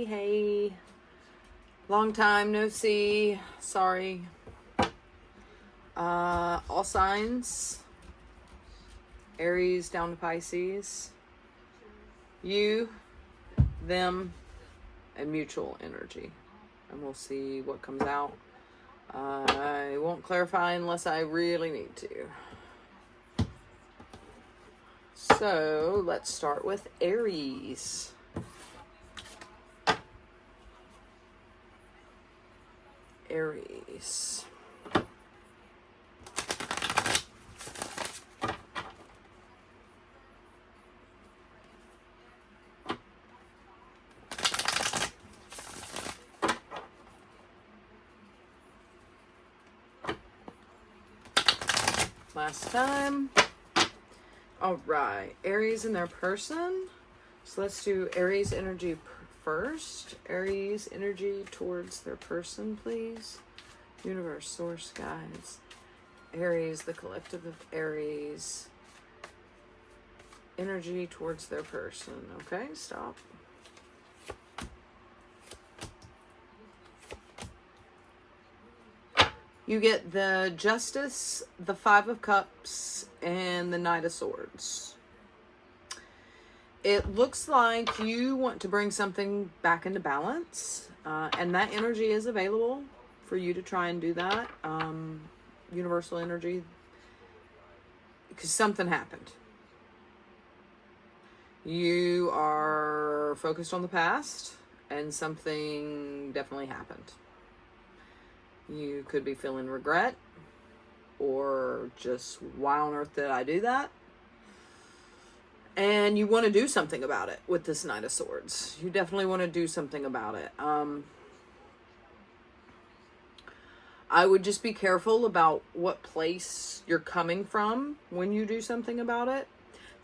Hey, long time no see. Sorry. All signs, Aries down to Pisces, you, them, and mutual energy. And we'll see what comes out. I won't clarify unless I really need to. So let's start with Aries. Aries. Last time. All right, Aries and their person. So let's do Aries energy first. Aries energy towards their person, please. Universe, source, guides. Aries, the collective of Aries. Energy towards their person. Okay, stop. You get the Justice, the Five of Cups, and the Knight of Swords. It looks like you want to bring something back into balance, and that energy is available for you to try and do that. Universal energy, because something happened. You are focused on the past, and something definitely happened. You could be feeling regret, or just, why on earth did I do that? And you want to do something about it with this Knight of Swords. You definitely want to do something about it. I would just be careful about what place you're coming from when you do something about it.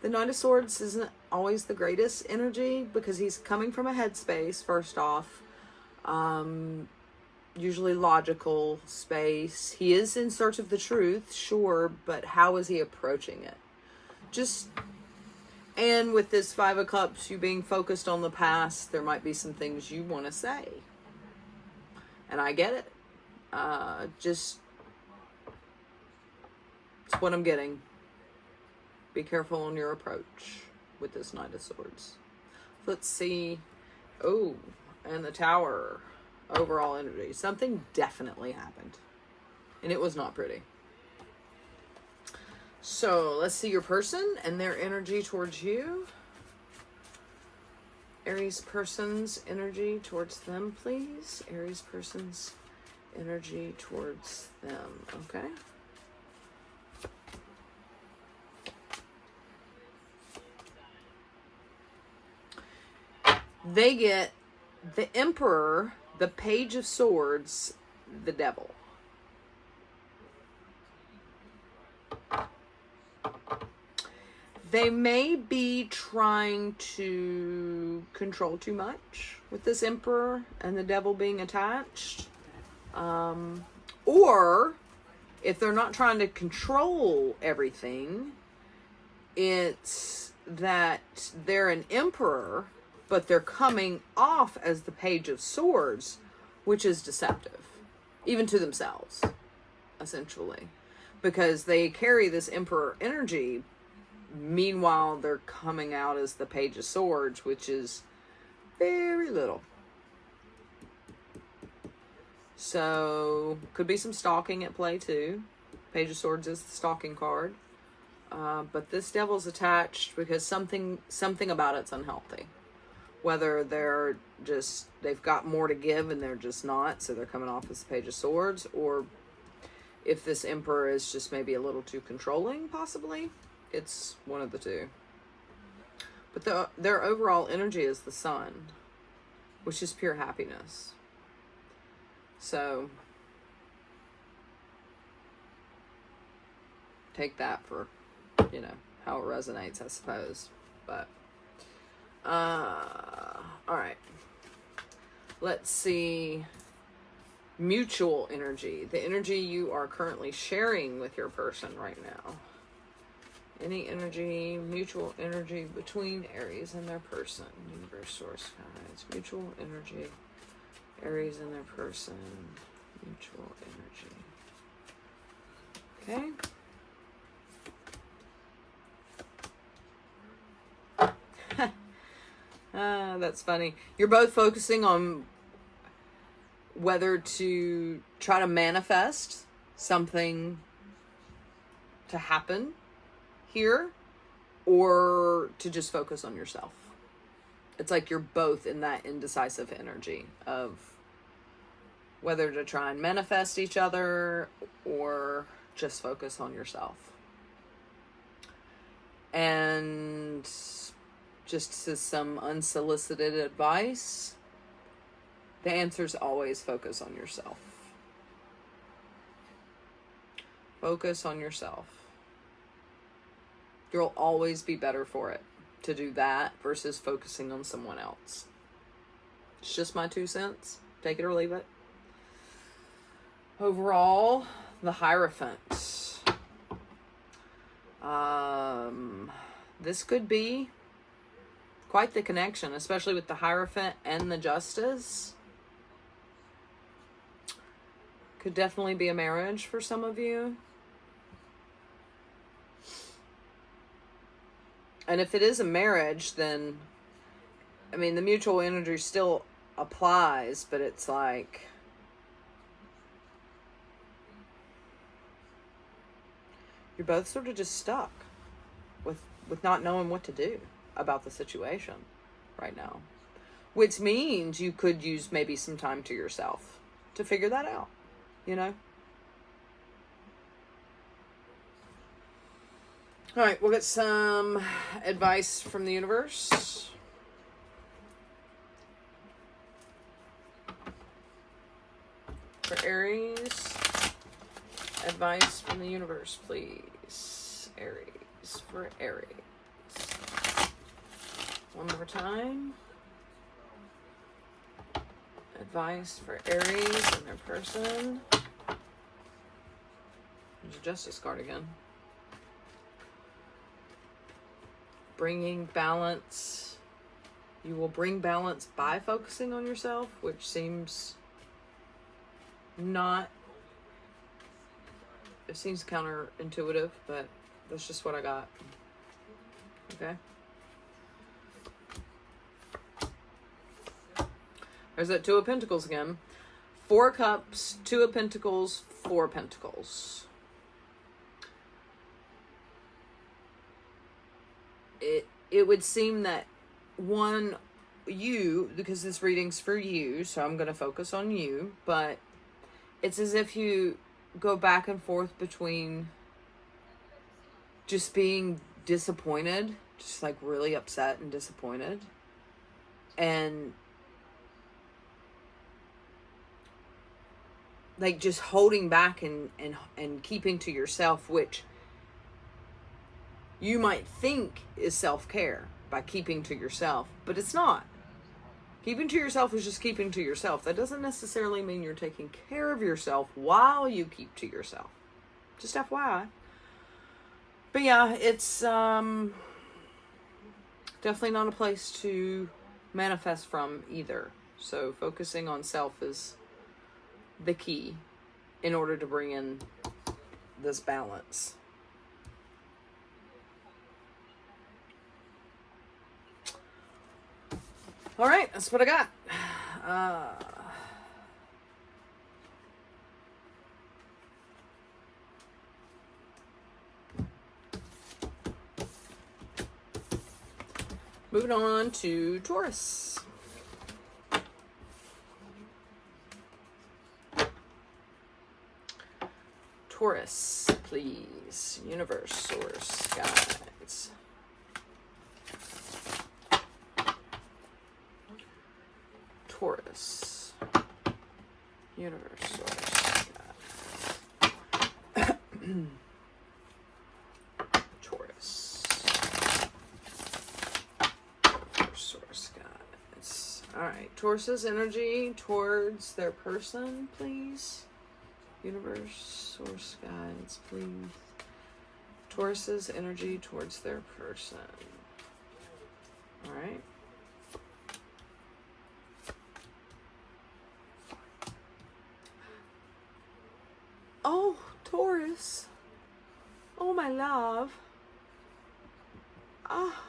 The Knight of Swords isn't always the greatest energy because he's coming from a headspace, first off. Usually logical space. He is in search of the truth, sure, but how is he approaching it? And with this Five of Cups, you being focused on the past, there might be some things you want to say. And I get it. It's what I'm getting. Be careful on your approach with this Knight of Swords. Let's see. Oh, and the Tower. Overall energy. Something definitely happened. And it was not pretty. So let's see your person and their energy towards you. Aries person's energy towards them, please. Aries person's energy towards them. Okay. They get the Emperor, the Page of Swords, the Devil. They may be trying to control too much with this Emperor and the Devil being attached. Or if they're not trying to control everything, it's that they're an Emperor, but they're coming off as the Page of Swords, which is deceptive, even to themselves, essentially, because they carry this Emperor energy. Meanwhile, they're coming out as the Page of Swords, which is very little. So, could be some stalking at play too. Page of Swords is the stalking card. But this Devil's attached because something about it's unhealthy. Whether they've got more to give and they're just not, so they're coming off as the Page of Swords, or if this Emperor is just maybe a little too controlling, possibly. It's one of the two. But their overall energy is the Sun, which is pure happiness. So, take that for, how it resonates, I suppose. But, alright. Let's see. Mutual energy. The energy you are currently sharing with your person right now. Any energy, mutual energy between Aries and their person. Universe, source, guides. Mutual energy. Aries and their person. Mutual energy. Okay. That's funny. You're both focusing on whether to try to manifest something to happen here or to just focus on yourself. It's like you're both in that indecisive energy of whether to try and manifest each other or just focus on yourself. And just as some unsolicited advice, the answer is always focus on yourself. Focus on yourself. You'll always be better for it to do that versus focusing on someone else. It's just my 2 cents. Take it or leave it. Overall, the Hierophant. This could be quite the connection, especially with the Hierophant and the Justice. Could definitely be a marriage for some of you. And if it is a marriage, then, I mean, the mutual energy still applies, but it's like, you're both sort of just stuck with not knowing what to do about the situation right now. Which means you could use maybe some time to yourself to figure that out, you know? All right, we'll get some advice from the universe. For Aries, advice from the universe, please. Aries, for Aries. One more time. Advice for Aries and their person. There's a Justice card again. Bringing balance. You will bring balance by focusing on yourself, which seems not, it seems counterintuitive, but that's just what I got. Okay. There's that Two of Pentacles again. 4 Cups, 2 of Pentacles, 4 Pentacles. It would seem that because this reading's for you, so I'm going to focus on you, but it's as if you go back and forth between just being disappointed, just like really upset and disappointed, and like just holding back and keeping to yourself, which you might think is self-care by keeping to yourself, but it's not. Keeping to yourself is just keeping to yourself. That doesn't necessarily mean you're taking care of yourself while you keep to yourself. Just FYI. But yeah, it's definitely not a place to manifest from either. So focusing on self is the key in order to bring in this balance. All right, that's what I got. Moving on to Taurus. Taurus, please. Universe, source, guides. Taurus. Universe, source, guides. Taurus. Source, guides. Alright, Taurus's energy towards their person, please. Universe, source, guides, please. Taurus's energy towards their person. All right. Oh, Taurus. Oh, my love. Ah.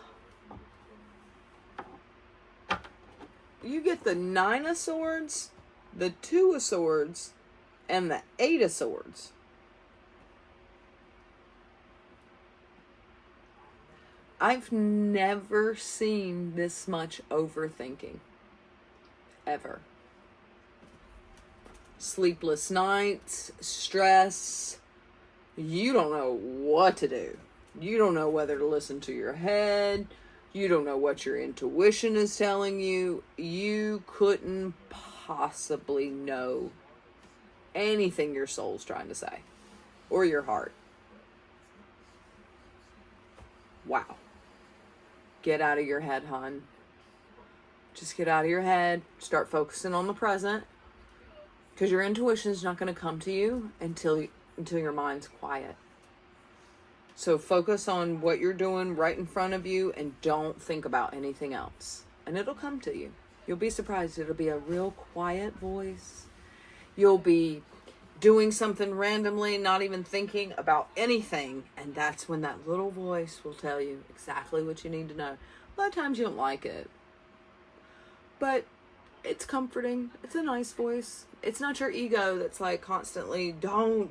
You get the 9 of Swords, the 2 of Swords, and the 8 of Swords. I've never seen this much overthinking. Ever. Sleepless nights, stress. You don't know what to do. You don't know whether to listen to your head. You don't know what your intuition is telling you. You couldn't possibly know anything your soul's trying to say. Or your heart. Wow. Get out of your head, hon. Just get out of your head. Start focusing on the present. Because your intuition is not going to come to you until your mind's quiet. So focus on what you're doing right in front of you and don't think about anything else. And it'll come to you. You'll be surprised. It'll be a real quiet voice. You'll be doing something randomly, not even thinking about anything. And that's when that little voice will tell you exactly what you need to know. A lot of times you don't like it. But it's comforting. It's a nice voice. It's not your ego that's like constantly, don't,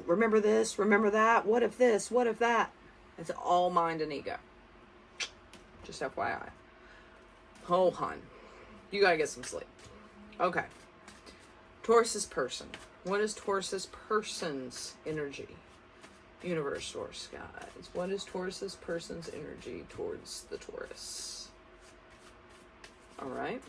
remember this, remember that, what if this, what if that. It's all mind and ego. Just FYI. Oh, hon. You gotta get some sleep. Okay. Taurus's person. What is Taurus's person's energy? Universe, source, guys. What is Taurus's person's energy towards the Taurus? All right.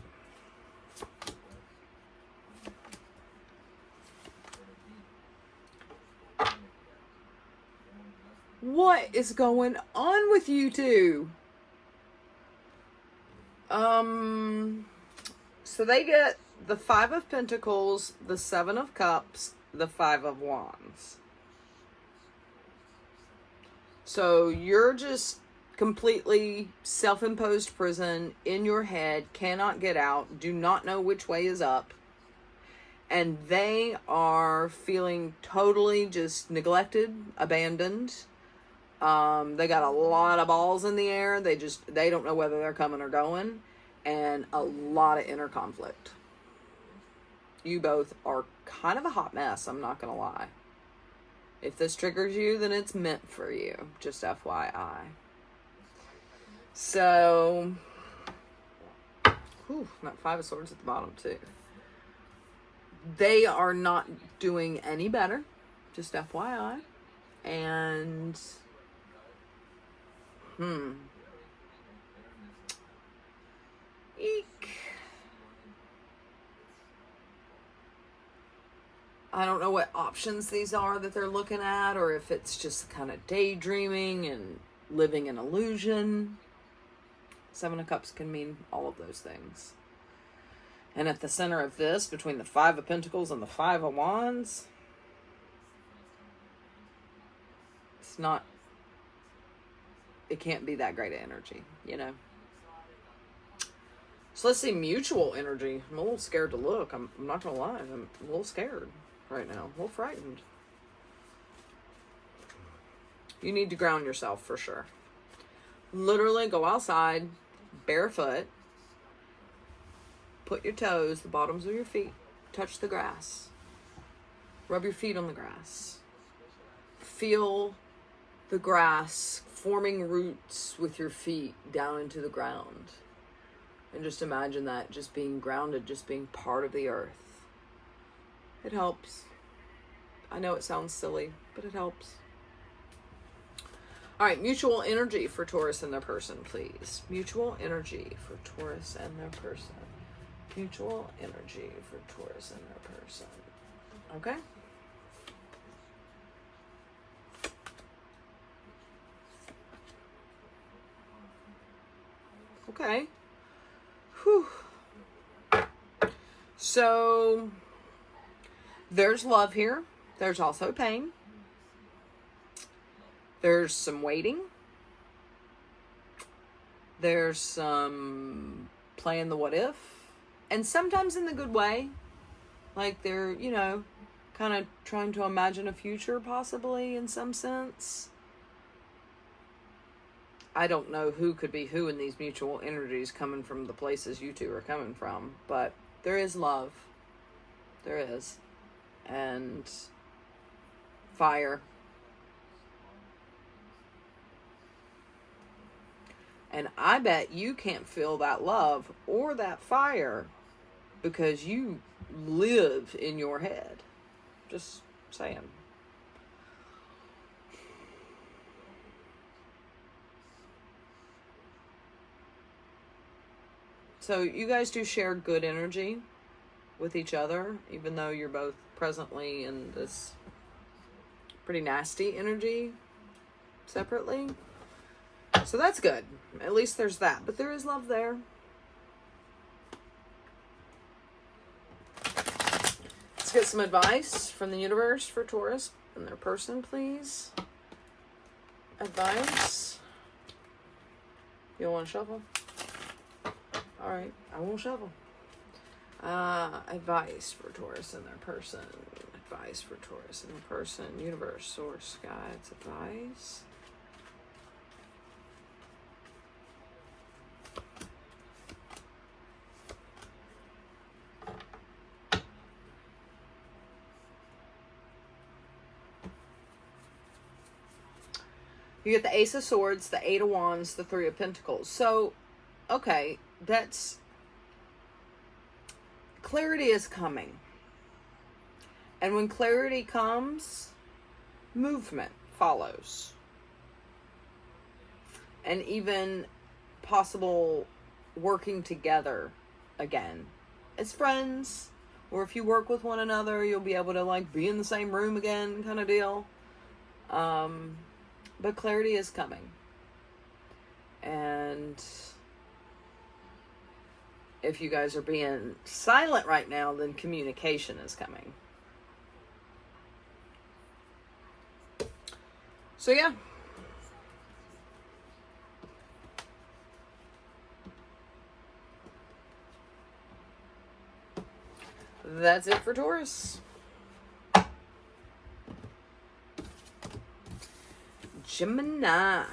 What is going on with you two? So they get the 5 of Pentacles, the 7 of Cups, the 5 of Wands. So you're just completely self-imposed prison in your head, cannot get out, do not know which way is up. And they are feeling totally just neglected, abandoned. They got a lot of balls in the air. They don't know whether they're coming or going. And a lot of inner conflict. You both are kind of a hot mess, I'm not going to lie. If this triggers you, then it's meant for you. Just FYI. So, that 5 of Swords at the bottom too. They are not doing any better. Just FYI. And, eek. I don't know what options these are that they're looking at, or if it's just kind of daydreaming and living an illusion. 7 of Cups can mean all of those things. And at the center of this, between the 5 of Pentacles and the 5 of Wands, it can't be that great of energy, you know. So let's see mutual energy. I'm a little scared to look. I'm not gonna lie. I'm a little scared right now. A little frightened. You need to ground yourself for sure. Literally go outside, barefoot. Put your toes, the bottoms of your feet, touch the grass. Rub your feet on the grass. Feel the grass forming roots with your feet down into the ground. And just imagine that just being grounded, just being part of the earth. It helps. I know it sounds silly, but it helps. All right, mutual energy for Taurus and their person, please. Mutual energy for Taurus and their person. Mutual energy for Taurus and their person. Okay? Okay. Whew. So, there's love here. There's also pain. There's some waiting. There's some playing the what if. And sometimes in the good way. Like they're, you know, kind of trying to imagine a future possibly in some sense. I don't know who could be who in these mutual energies coming from the places you two are coming from. But there is love. There is. And fire. And I bet you can't feel that love or that fire because you live in your head. Just saying. So you guys do share good energy with each other, even though you're both presently in this pretty nasty energy separately. So that's good. At least there's that. But there is love there. Let's get some advice from the universe for Taurus and their person, please. Advice. You don't want to shuffle? All right. I won't shuffle. Advice for Taurus and their person. Advice for Taurus and their person. Universe, source, guides, advice. You get the Ace of Swords, the Eight of Wands, the Three of Pentacles. So, okay, that's... clarity is coming. And when clarity comes, movement follows. And even possible working together again. As friends, or if you work with one another, you'll be able to like be in the same room again kind of deal. But clarity is coming. And if you guys are being silent right now, then communication is coming. So yeah. That's it for Taurus. Gemini.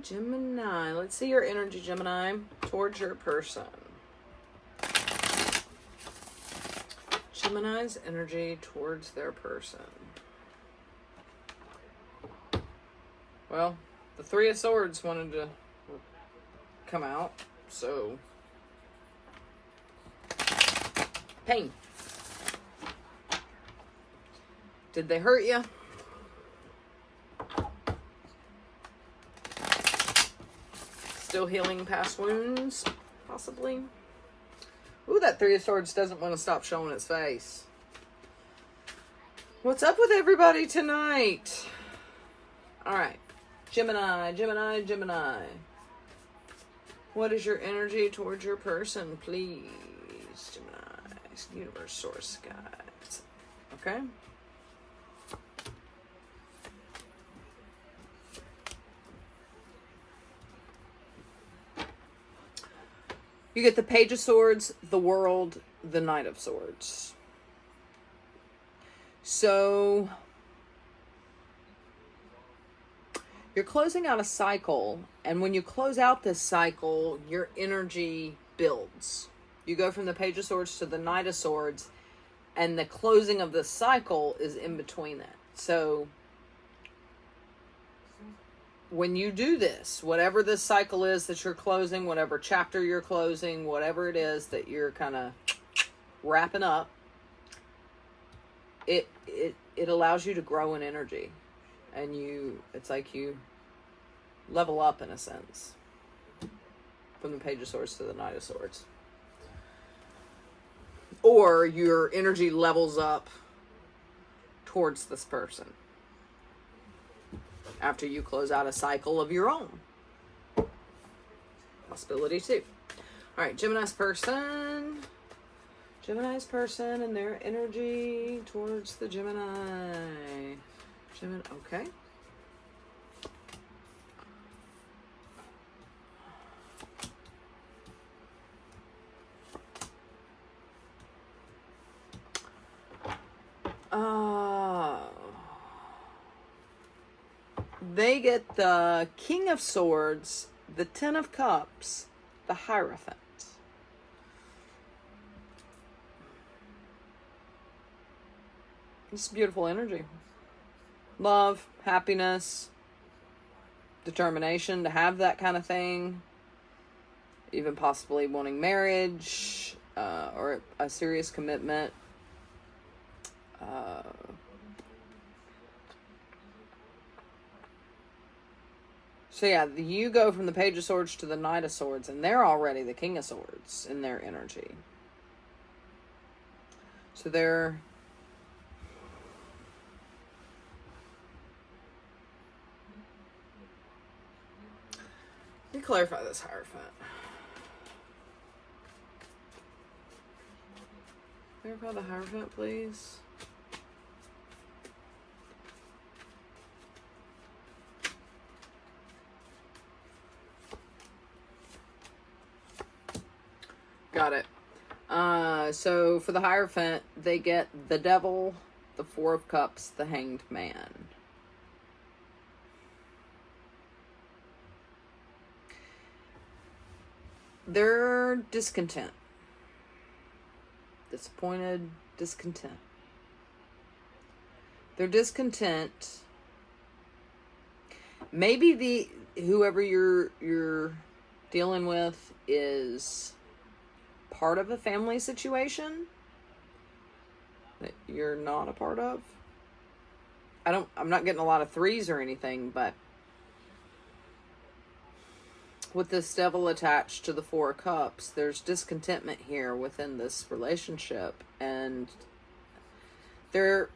Gemini. Let's see your energy, Gemini, towards your person. Gemini's energy towards their person. Well, the Three of Swords wanted to come out, so... pain. Did they hurt you? Still healing past wounds, possibly. Ooh, that Three of Swords doesn't want to stop showing its face. What's up with everybody tonight? All right. Gemini. What is your energy towards your person, please? Gemini. Universe, source, guides. Okay. You get the Page of Swords, the World, the Knight of Swords. So, you're closing out a cycle, and when you close out this cycle, your energy builds. You go from the Page of Swords to the Knight of Swords, and the closing of the cycle is in between that. So, when you do this, whatever this cycle is that you're closing, whatever chapter you're closing, whatever it is that you're kind of wrapping up, it allows you to grow in energy. And it's like you level up in a sense. From the Page of Swords to the Knight of Swords. or your energy levels up towards this person after you close out a cycle of your own. Possibility too. All right, Gemini's person. Gemini's person and their energy towards the Gemini. Gemini, okay. They get the King of Swords, the Ten of Cups, the Hierophant. It's beautiful energy. Love, happiness, determination to have that kind of thing. Even possibly wanting marriage or a serious commitment. So yeah, you go from the Page of Swords to the Knight of Swords, and they're already the King of Swords in their energy. So they're... Let me clarify this Hierophant. Clarify the Hierophant, please. Got it. So for the Hierophant, they get the Devil, the Four of Cups, the Hanged Man. They're discontent. Disappointed, discontent. They're discontent. Maybe whoever you're dealing with is part of a family situation that you're not a part of. I'm not getting a lot of threes or anything, but with this Devil attached to the Four of Cups, there's discontentment here within this relationship, and they're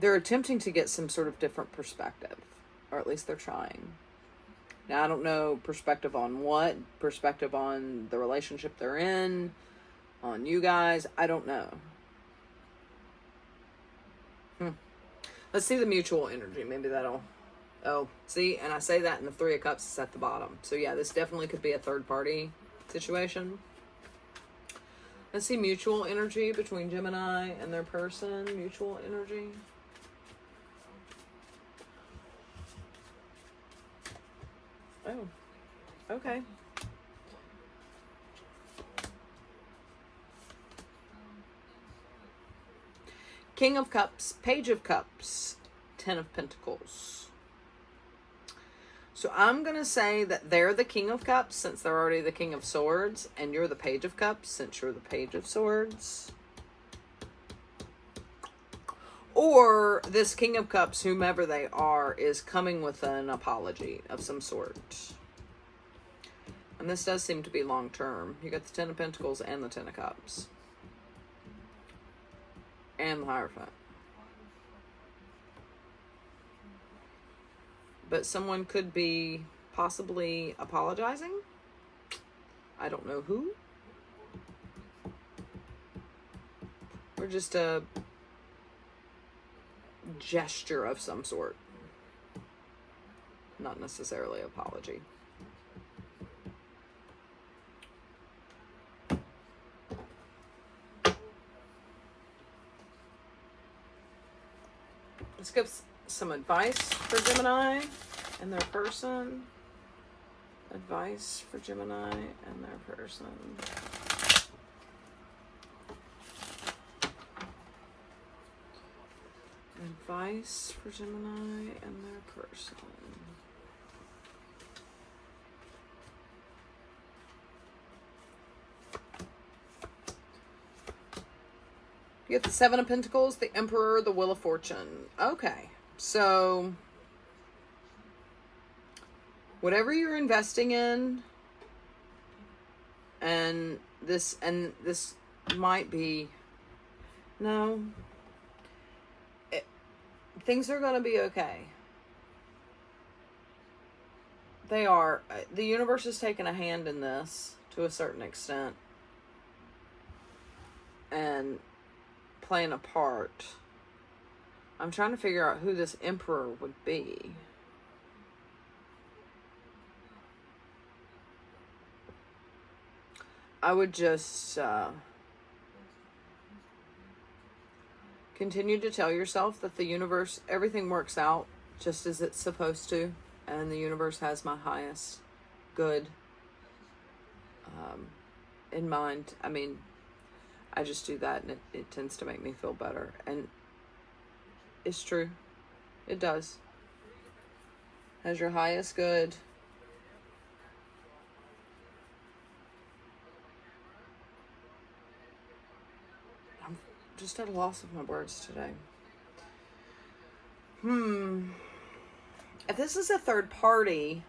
attempting to get some sort of different perspective, or at least they're trying. Now, I don't know perspective on what, perspective on the relationship they're in, on you guys, I don't know. Let's see the mutual energy. Maybe that'll... Oh, see, and I say that, and the Three of Cups is at the bottom. So yeah, this definitely could be a third-party situation. Let's see mutual energy between Gemini and their person. Mutual energy. Oh, okay. King of Cups, Page of Cups, Ten of Pentacles. So I'm going to say that they're the King of Cups since they're already the King of Swords, and you're the Page of Cups since you're the Page of Swords. Or this King of Cups, whomever they are, is coming with an apology of some sort. And this does seem to be long term. You got the Ten of Pentacles and the Ten of Cups. And the Hierophant. But someone could be possibly apologizing. I don't know who. Or just a gesture of some sort. Not necessarily apology. Let's give some advice for Gemini and their person. Advice for Gemini and their person. Advice for Gemini and their person. You get the Seven of Pentacles, the Emperor, the Wheel of Fortune. Okay, so whatever you're investing in, and this might be No. Things are going to be okay. They are. The universe is taking a hand in this to a certain extent and playing a part. I'm trying to figure out who this emperor would be. I would just continue to tell yourself that the universe, everything works out just as it's supposed to, and the universe has my highest good in mind. I mean, I just do that, and it tends to make me feel better. And it's true. It does. Has your highest good. I'm just at a loss of my words today. If this is a third party,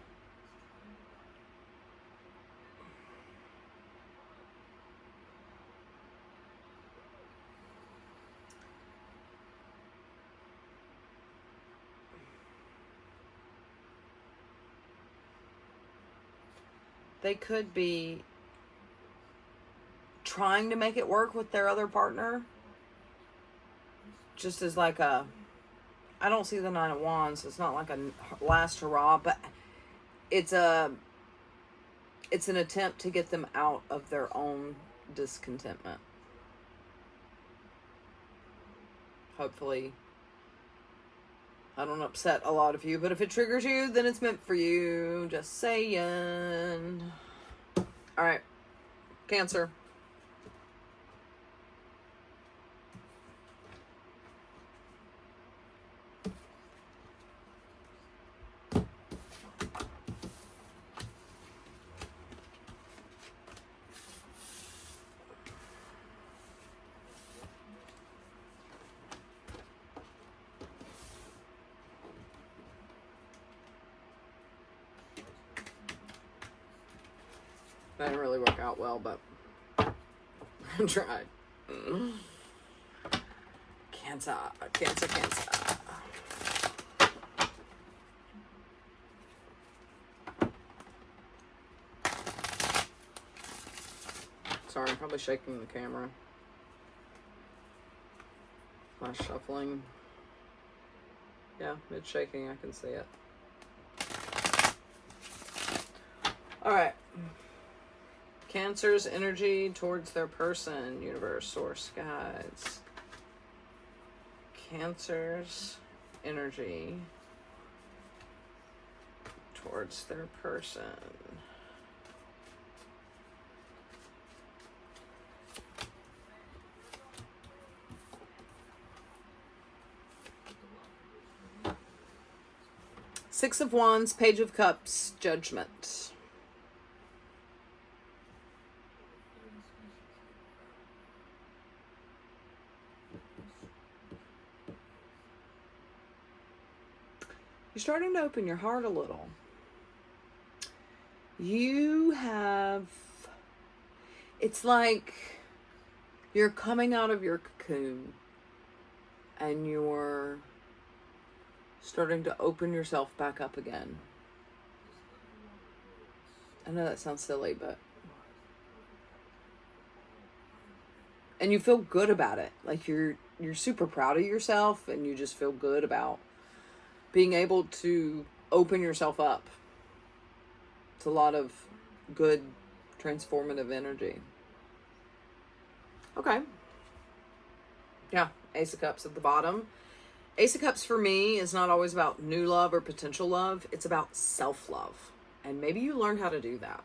they could be trying to make it work with their other partner. Just as like a, I don't see the Nine of Wands. It's not like a last hurrah, but it's an attempt to get them out of their own discontentment. Hopefully, I don't upset a lot of you, but if it triggers you, then it's meant for you. Just saying. All right, Cancer. That didn't really work out well, but I tried. Cancer, Cancer, Cancer. Sorry, I'm probably shaking the camera. My shuffling. Yeah, it's shaking. I can see it. All right. Cancer's energy towards their person, universe, source, guides. Cancer's energy towards their person. Six of Wands, Page of Cups, Judgment. You're starting to open your heart a little. You have, it's like you're coming out of your cocoon and you're starting to open yourself back up again. I know that sounds silly, but, and you feel good about it. Like you're super proud of yourself, and you just feel good about being able to open yourself up. It's a lot of good transformative energy. Okay. Yeah, Ace of Cups at the bottom. Ace of Cups for me is not always about new love or potential love. It's about self-love. And maybe you learn how to do that.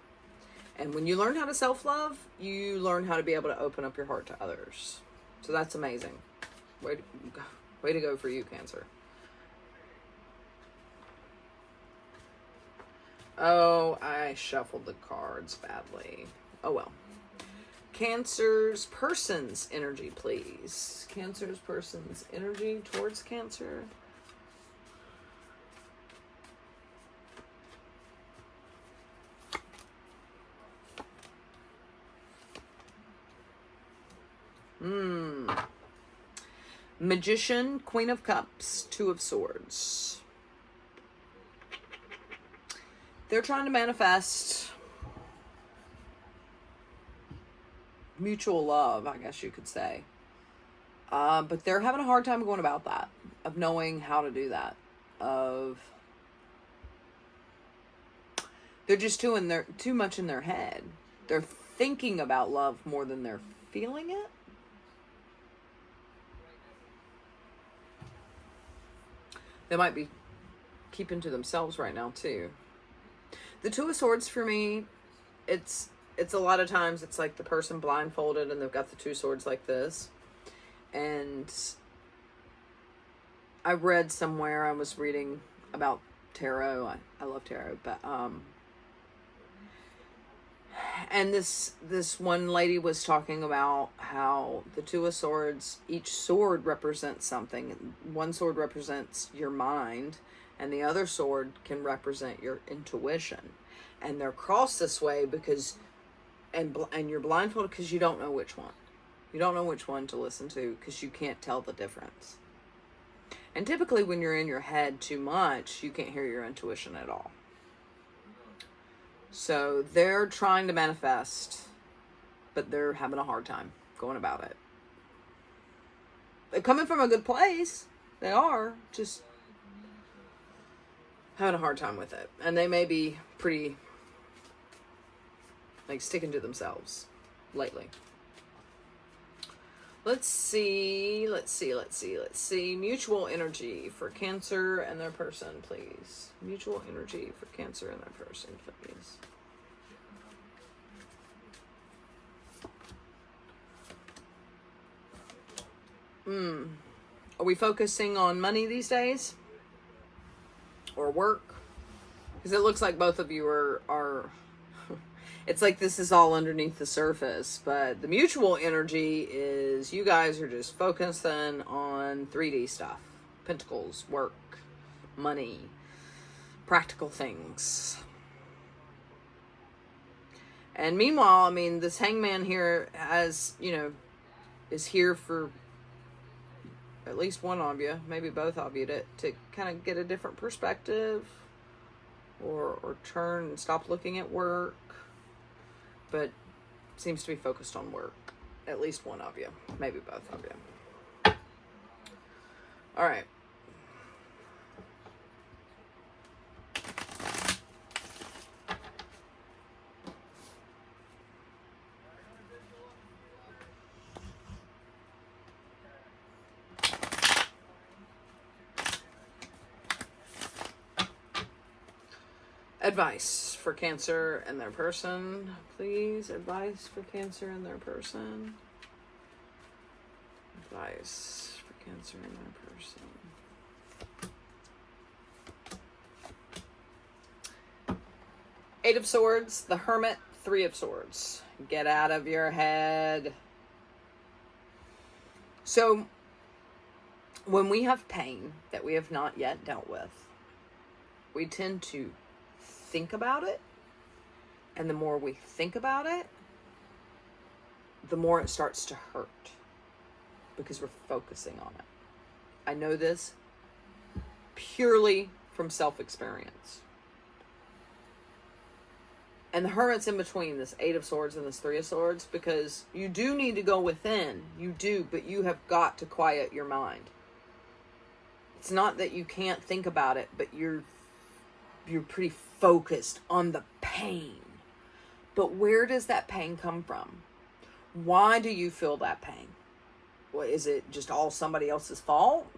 And when you learn how to self-love, you learn how to be able to open up your heart to others. So that's amazing. Way to go for you, Cancer. Oh, I shuffled the cards badly. Oh well. Cancer's person's energy, please. Cancer's person's energy towards Cancer. Magician, Queen of Cups, Two of Swords. They're trying to manifest mutual love, I guess you could say. But they're having a hard time going about that, of knowing how to do that. They're just too much in their head. They're thinking about love more than they're feeling it. They might be keeping to themselves right now too. The Two of Swords for me, it's a lot of times it's like the person blindfolded and they've got the two swords like this. And I read somewhere, I was reading about tarot. I love tarot, but and this one lady was talking about how the Two of Swords, each sword represents something. One sword represents your mind, and the other sword can represent your intuition. And they're crossed this way because, and you're blindfolded because you don't know which one. You don't know which one to listen to because you can't tell the difference. And typically when you're in your head too much, you can't hear your intuition at all. So they're trying to manifest, but they're having a hard time going about it. They're coming from a good place. They are just having a hard time with it. And they may be pretty, like, sticking to themselves lately. Let's see. Mutual energy for Cancer and their person, please. Mutual energy for Cancer and their person, please. Are we focusing on money these days? Or work? Because it looks like both of you are it's like this is all underneath the surface, but the mutual energy is you guys are just focusing on 3D stuff. Pentacles, work, money, practical things. And meanwhile, I mean, this Hangman here has, is here for at least one of you, maybe both of you, to kind of get a different perspective or turn and stop looking at work. But seems to be focused on work. At least one of you. Maybe both of you. All right. Advice for Cancer and their person, please. Advice for Cancer and their person. Advice for Cancer and their person. Eight of Swords, the Hermit, Three of Swords. Get out of your head. So, when we have pain that we have not yet dealt with, we tend to think about it, and the more we think about it, the more it starts to hurt because we're focusing on it. I know this purely from self-experience. And the Hermit's in between this Eight of Swords and this Three of Swords, because you do need to go within. You do, but you have got to quiet your mind. It's not that you can't think about it, but you're pretty focused on the pain. But where does that pain come from? Why do you feel that pain? Well, is it just all somebody else's fault?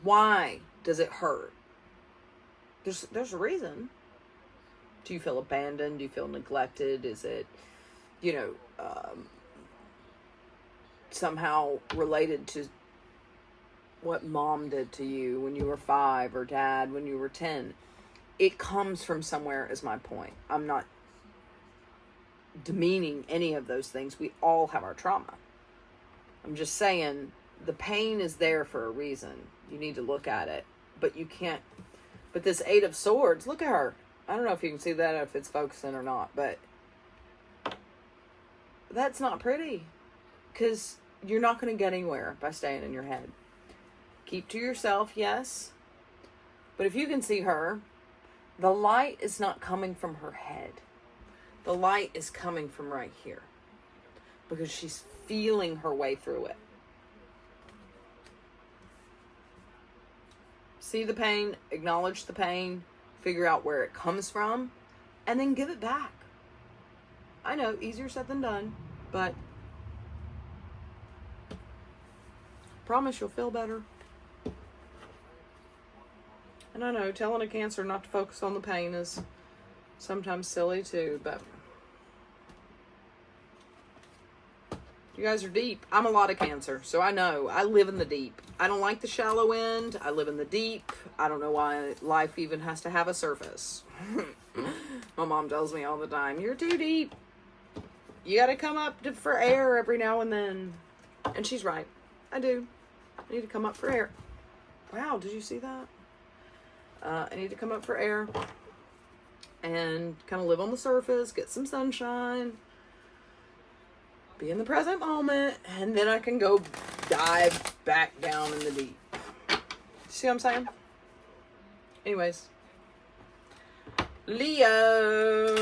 Why does it hurt? There's a reason. Do you feel abandoned? Do you feel neglected? Is it, somehow related to what mom did to you when you were 5 or dad when you were 10? It comes from somewhere, is my point. I'm not demeaning any of those things. We all have our trauma. I'm just saying the pain is there for a reason. You need to look at it, but you can't. But this Eight of Swords, look at her. I don't know if you can see that, if it's focusing or not, but that's not pretty, because you're not going to get anywhere by staying in your head. Keep to yourself, yes. But if you can see her, the light is not coming from her head. The light is coming from right here. Because she's feeling her way through it. See the pain, acknowledge the pain, figure out where it comes from, and then give it back. I know, easier said than done, but promise you'll feel better. And I know telling a Cancer not to focus on the pain is sometimes silly too, but you guys are deep. I'm a lot of Cancer, so I know. I live in the deep. I don't like the shallow end. I live in the deep. I don't know why life even has to have a surface. My mom tells me all the time, you're too deep. You got to come up for air every now and then. And she's right. I do. I need to come up for air. Wow, did you see that? I need to come up for air and kind of live on the surface, get some sunshine, be in the present moment, and then I can go dive back down in the deep. See what I'm saying? Anyways. Leo.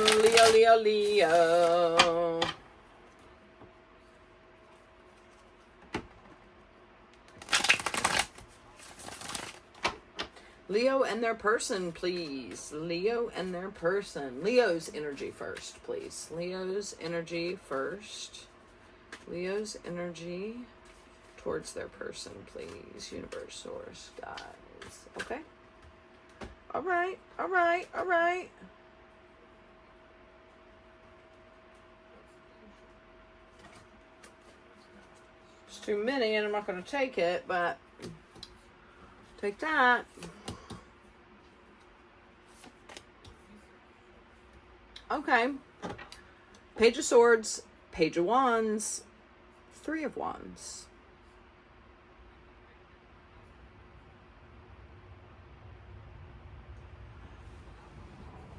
Leo and their person, please. Leo and their person. Leo's energy first, please. Leo's energy first. Leo's energy towards their person, please. Universe, source, guys. Okay. All right. It's too many and I'm not going to take it, but take that. Okay. Page of Swords, Page of Wands, Three of Wands.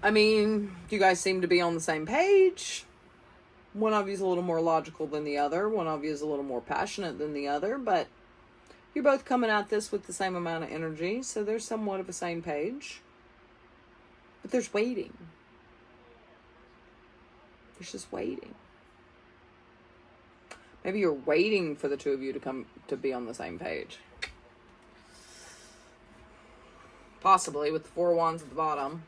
I mean, you guys seem to be on the same page. One of you is a little more logical than the other. One of you is a little more passionate than the other, but you're both coming at this with the same amount of energy, so there's somewhat of a same page. But there's waiting. There's just waiting. Maybe you're waiting for the two of you to come to be on the same page. Possibly with the Four of Wands at the bottom.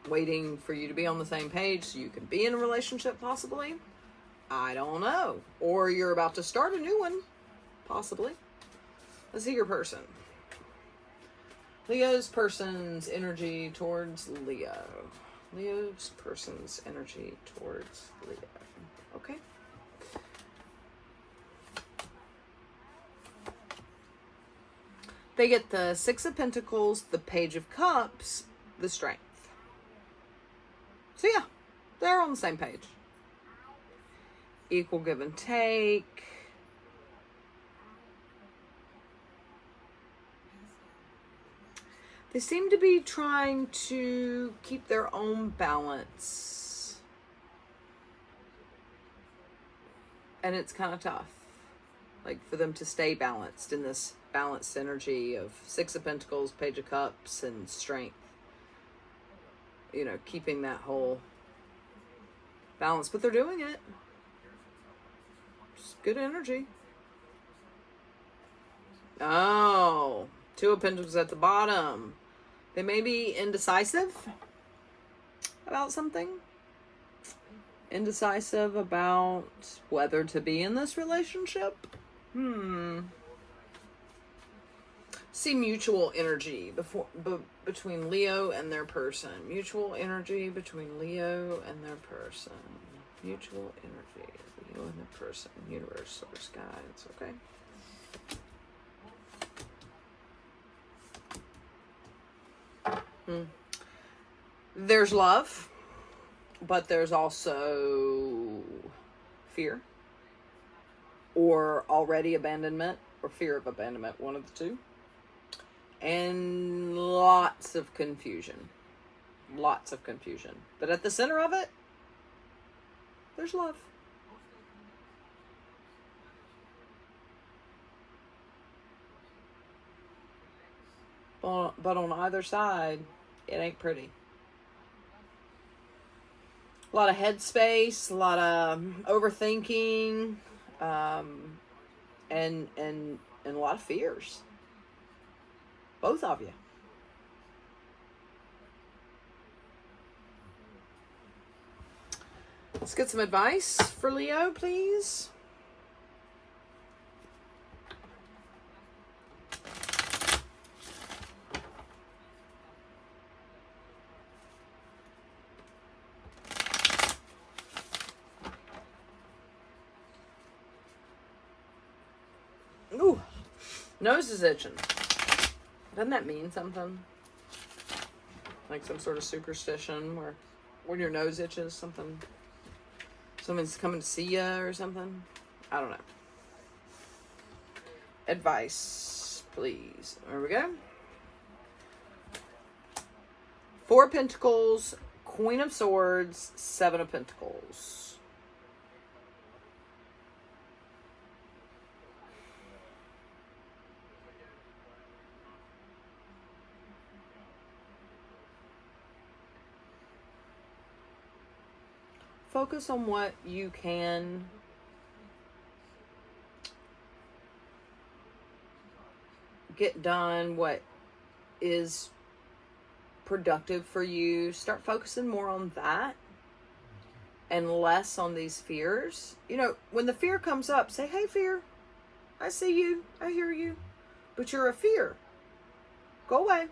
Waiting for you to be on the same page so you can be in a relationship, possibly. I don't know. Or you're about to start a new one. Possibly. Let's see your person. Leo's person's energy towards Leo. Leo's person's energy towards Leo. Okay. They get the Six of Pentacles, the Page of Cups, the Strength. So yeah, they're on the same page. Equal give and take. They seem to be trying to keep their own balance. And it's kind of tough. Like for them to stay balanced in this balanced energy of Six of Pentacles, Page of Cups, and Strength. You know, keeping that whole balance. But they're doing it. Just good energy. Oh, Two of Pentacles at the bottom. They may be indecisive about something. Indecisive about whether to be in this relationship. See mutual energy between Leo and their person. Mutual energy between Leo and their person. Mutual energy. Leo and their person. Universe, source, guides. Okay. There's love, but there's also fear, or already abandonment, or fear of abandonment, one of the two, and lots of confusion. But at the center of it, there's love. But on either side, it ain't pretty. A lot of headspace, a lot of overthinking, and a lot of fears. Both of you. Let's get some advice for Leo, please. Ooh, nose is itching. Doesn't that mean something? Like some sort of superstition where when your nose itches, someone's coming to see you or something? I don't know. Advice, please. There we go. 4 of Pentacles, Queen of Swords, 7 of Pentacles. Focus on what you can get done, what is productive for you. Start focusing more on that and less on these fears. You know, when the fear comes up, say, hey, fear, I see you, I hear you, but you're a fear. Go away.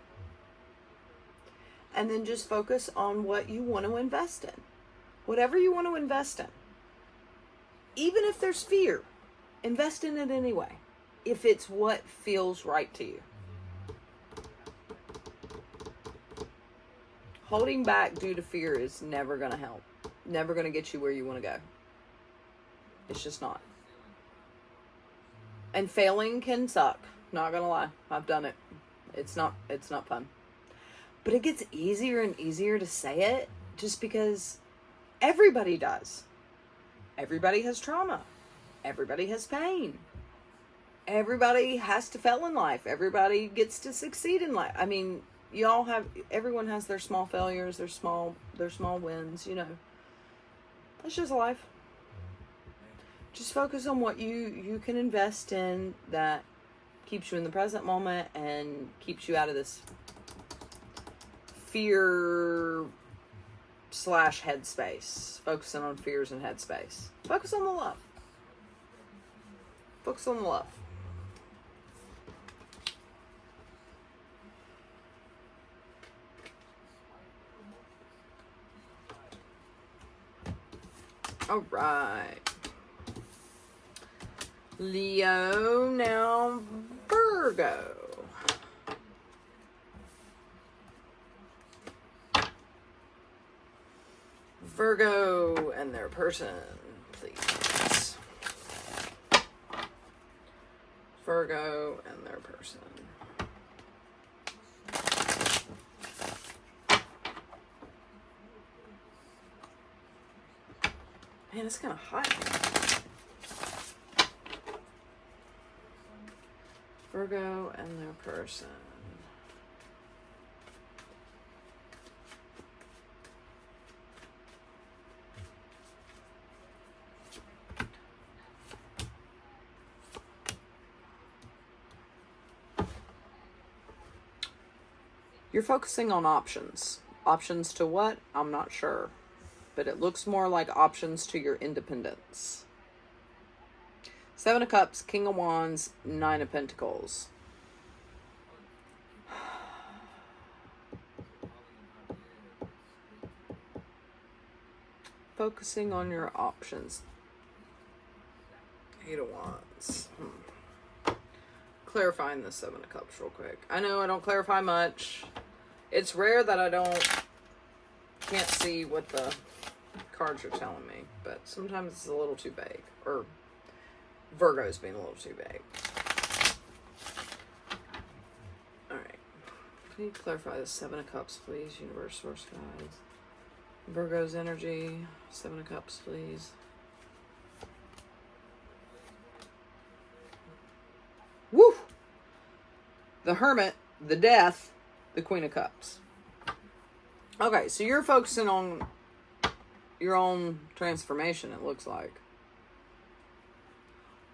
And then just focus on what you want to invest in. Whatever you want to invest in. Even if there's fear, invest in it anyway. If it's what feels right to you. Holding back due to fear is never going to help. Never going to get you where you want to go. It's just not. And failing can suck. Not going to lie. I've done it. It's not fun. But it gets easier and easier to say it just because everybody does. Everybody has trauma. Everybody has pain. Everybody has to fail in life. Everybody gets to succeed in life. I mean, everyone has their small failures, their small wins, you know. That's just life. Just focus on what you can invest in that keeps you in the present moment and keeps you out of this fear / headspace. Focusing on fears and headspace. Focus on the love. Focus on the love. All right. Leo, now Virgo. Virgo and their person, please. Virgo and their person. Man, it's kind of hot. Virgo and their person. You're focusing on options. Options to what? I'm not sure. But it looks more like options to your independence. 7 of Cups, King of Wands, 9 of Pentacles. Focusing on your options. 8 of Wands. Clarifying the 7 of Cups real quick. I know I don't clarify much. It's rare that I can't see what the cards are telling me, but sometimes it's a little too vague, or Virgo's being a little too vague. All right, can you clarify the 7 of Cups, please, universe, source, guides? Virgo's energy, 7 of Cups, please. Woo! The Hermit, the Death, the Queen of Cups. Okay, so you're focusing on your own transformation, it looks like.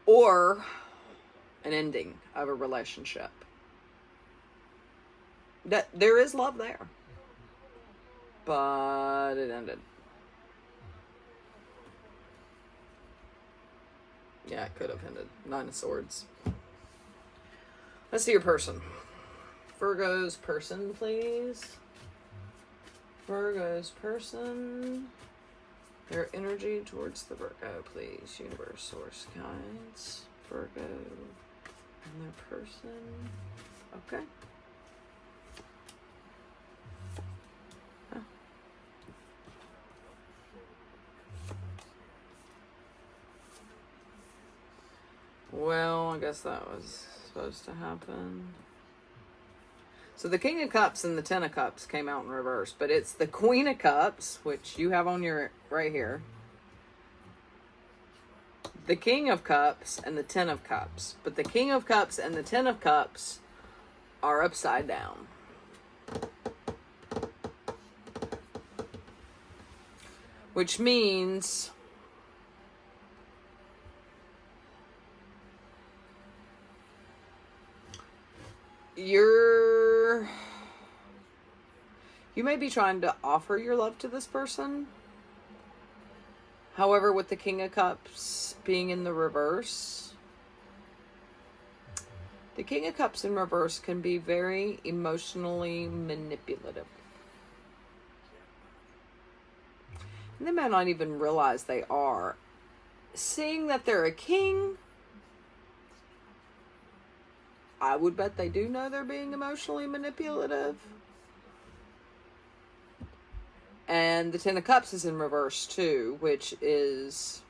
Or an ending of a relationship. That there is love there. But it ended. Yeah, it could have ended. 9 of Swords. Let's see your person. Virgo's person, please. Virgo's person. Their energy towards the Virgo, please. Universe, source, guides. Virgo and their person. Okay. Huh. Well, I guess that was supposed to happen. So the King of Cups and the Ten of Cups came out in reverse, but it's the Queen of Cups, which you have on your right here. The King of Cups and the Ten of Cups. But the King of Cups and the Ten of Cups are upside down. Which means you may be trying to offer your love to this person. However, with the King of Cups being in the reverse, the King of Cups in reverse can be very emotionally manipulative. And they might not even realize they are. Seeing that they're a king, I would bet they do know they're being emotionally manipulative. And the Ten of Cups is in reverse too, which is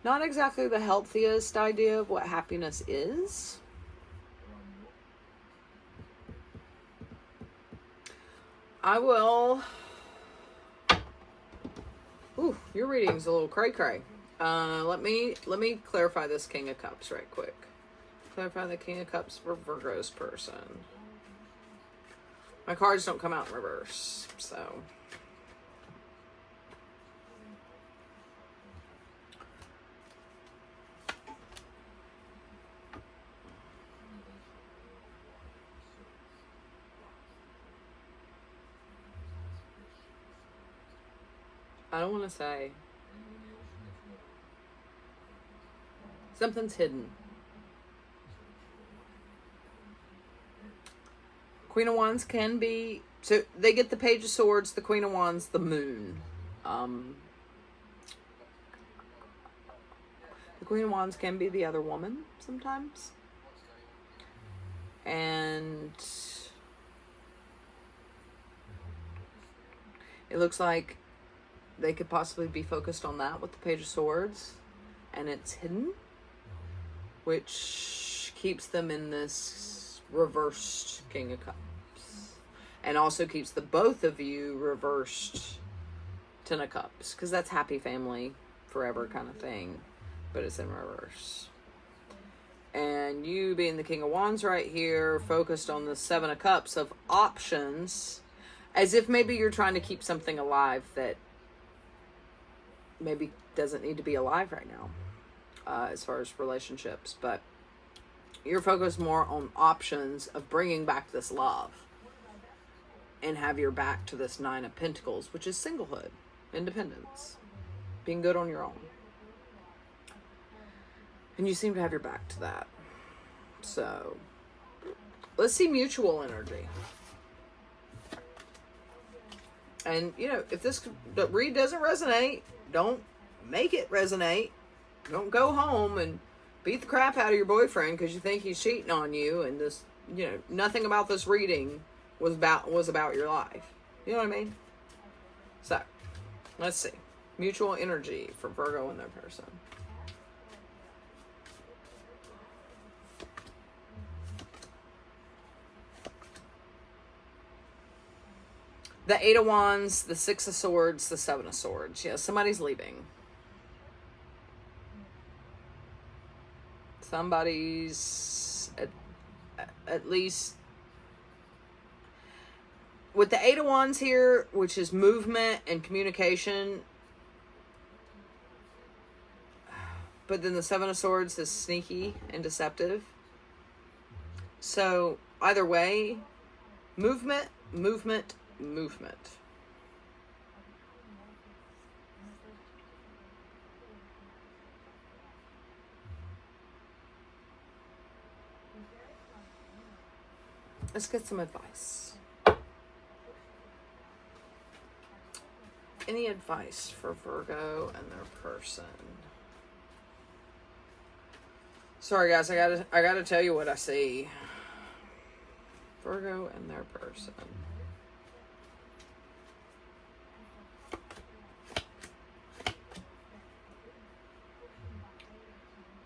not exactly the healthiest idea of what happiness is. I will... Ooh, your reading's a little cray-cray. Let me clarify this King of Cups right quick. Clarify the King of Cups for Virgo's person. My cards don't come out in reverse, so. I don't want to say. Something's hidden. Queen of Wands can be... So they get the Page of Swords, the Queen of Wands, the Moon. The Queen of Wands can be the other woman sometimes. And it looks like they could possibly be focused on that with the Page of Swords. And it's hidden, which keeps them in this reversed King of Cups. And also keeps the both of you reversed Ten of Cups. Because that's happy family forever kind of thing. But it's in reverse. And you being the King of Wands right here, focused on the Seven of Cups of options. As if maybe you're trying to keep something alive that maybe doesn't need to be alive right now. As far as relationships. But you're focused more on options of bringing back this love. And have your back to this Nine of Pentacles, which is singlehood, independence, being good on your own. And you seem to have your back to that. So, let's see mutual energy. And, you know, if this read doesn't resonate, don't make it resonate. Don't go home and beat the crap out of your boyfriend because you think he's cheating on you. And this, you know, nothing about this reading was about your life. You know what I mean? So, let's see. Mutual energy for Virgo and their person. The Eight of Wands, the Six of Swords, the Seven of Swords. Yeah, somebody's leaving. Somebody's at least with the Eight of Wands here, which is movement and communication. But then the Seven of Swords is sneaky and deceptive. So either way, movement, movement, movement. Let's get some advice. Any advice for Virgo and their person? Sorry guys, I gotta tell you what I see. Virgo and their person.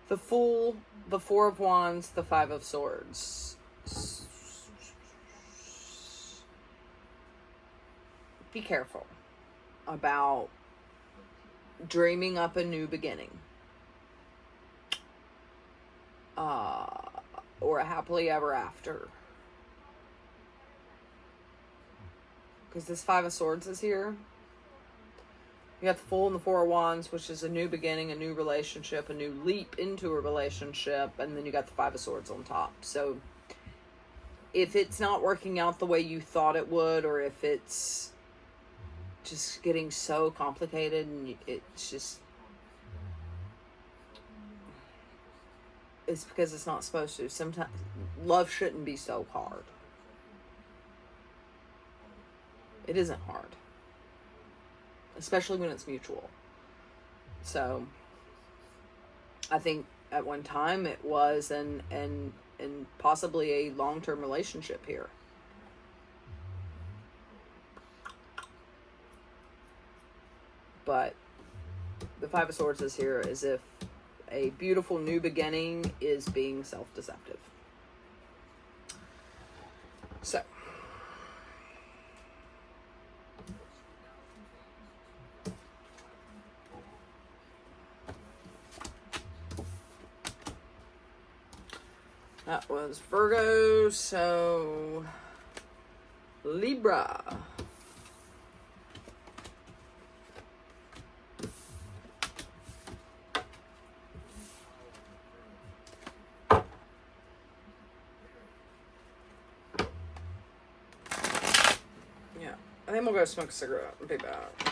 The Fool, the Four of Wands, the Five of Swords. Be careful about dreaming up a new beginning. Or a happily ever after. Because this Five of Swords is here. You got the Fool and the Four of Wands, which is a new beginning, a new relationship, a new leap into a relationship. And then you got the Five of Swords on top. So if it's not working out the way you thought it would, or if it's just getting so complicated and it's just... it's because it's not supposed to. Sometimes love shouldn't be so hard. It isn't hard. Especially when it's mutual. So I think at one time it was and possibly a long-term relationship here. But the Five of Swords is here as if a beautiful new beginning is being self-deceptive. So, that was Virgo. So, Libra. I think we'll go smoke a cigarette and be back.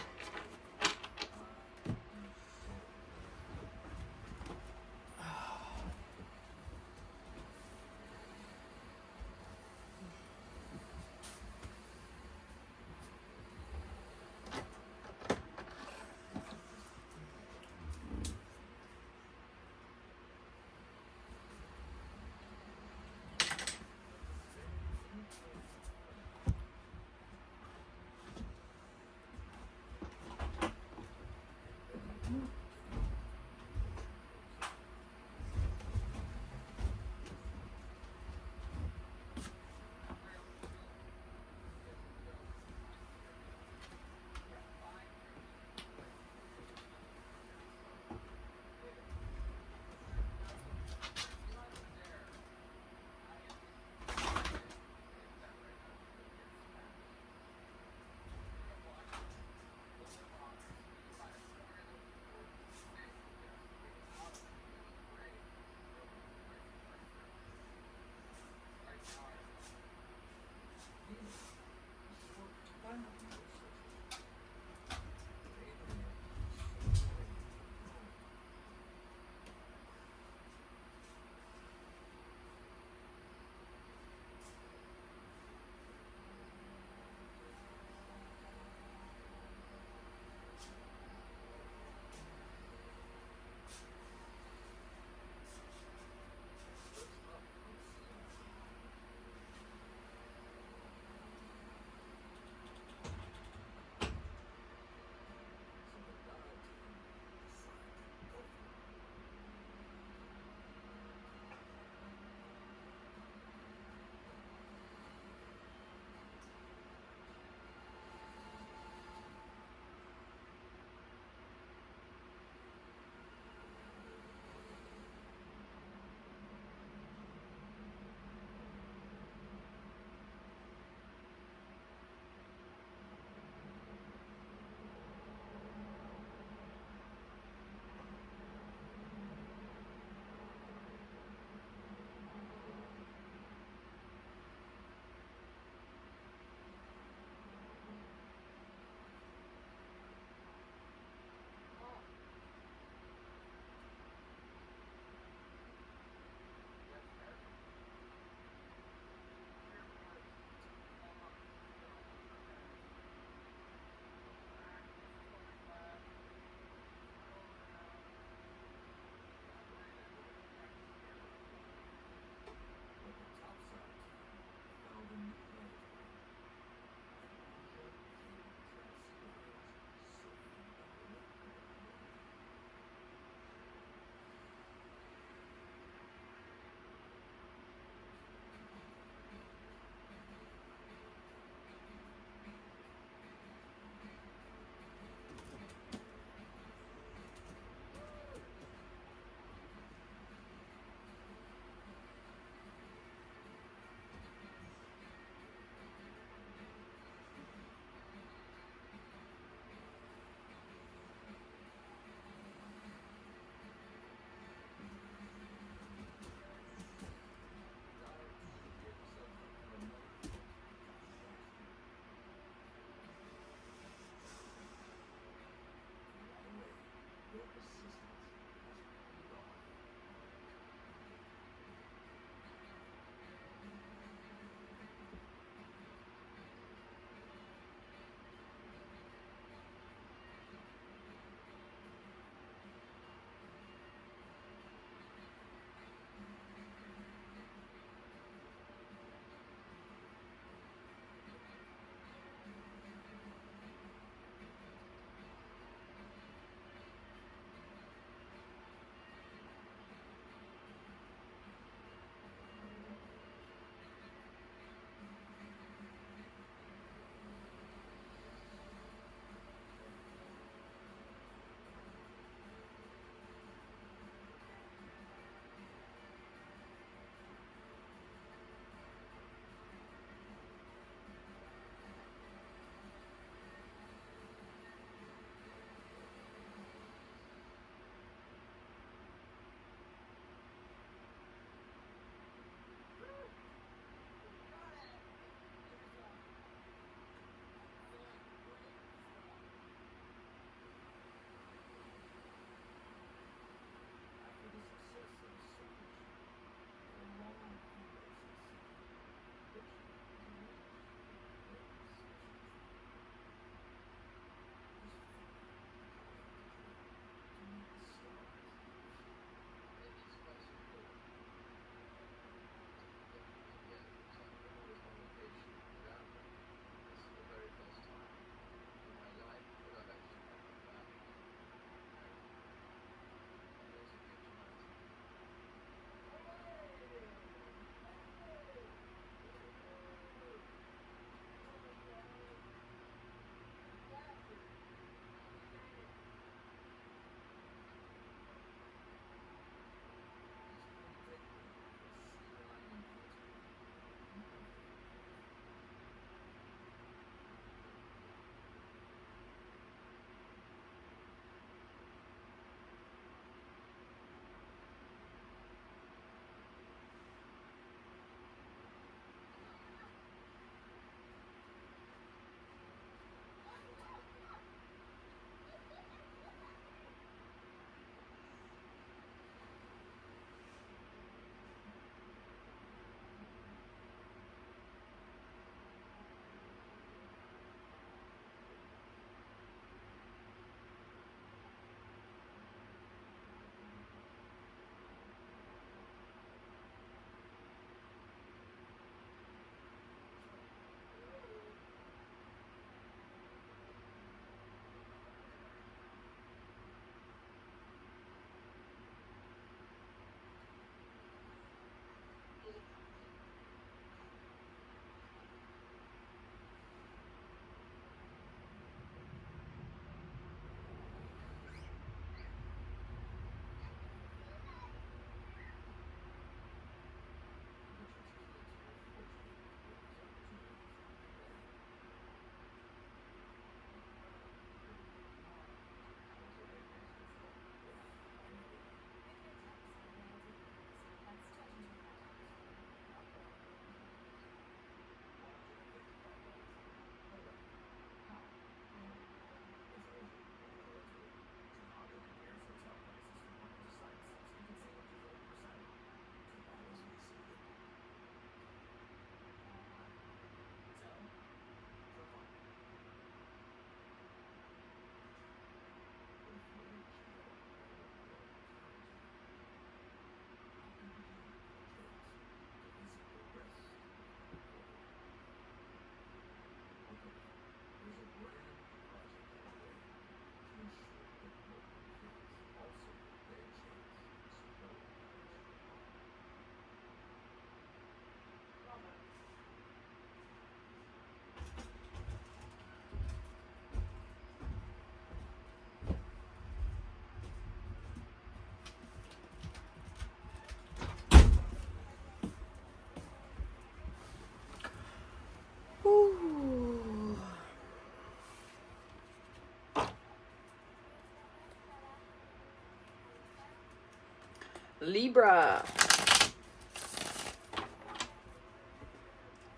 Libra.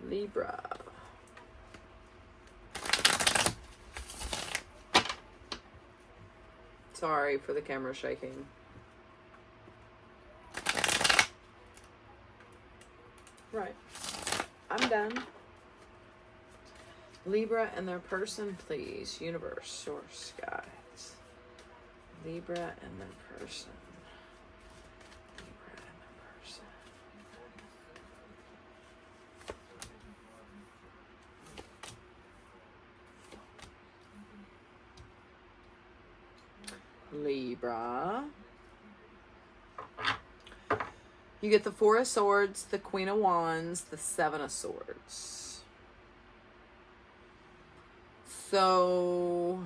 Libra. Sorry for the camera shaking. Right. I'm done. Libra and their person, please. Universe, source, guides. Libra and their person. Libra and their person. Libra. You get the Four of Swords, the Queen of Wands, the Seven of Swords. So,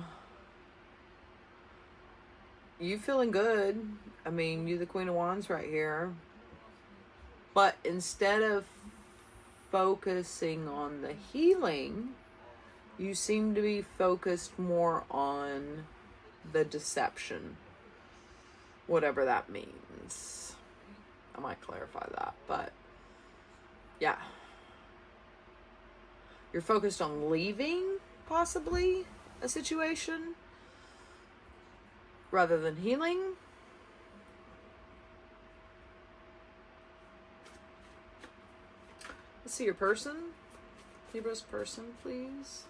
you feeling good. I mean, you the Queen of Wands right here. But instead of focusing on the healing, you seem to be focused more on the deception. Whatever that means. I might clarify that, but yeah. You're focused on leaving, possibly, a situation rather than healing. Let's see your person. Libra's person, please.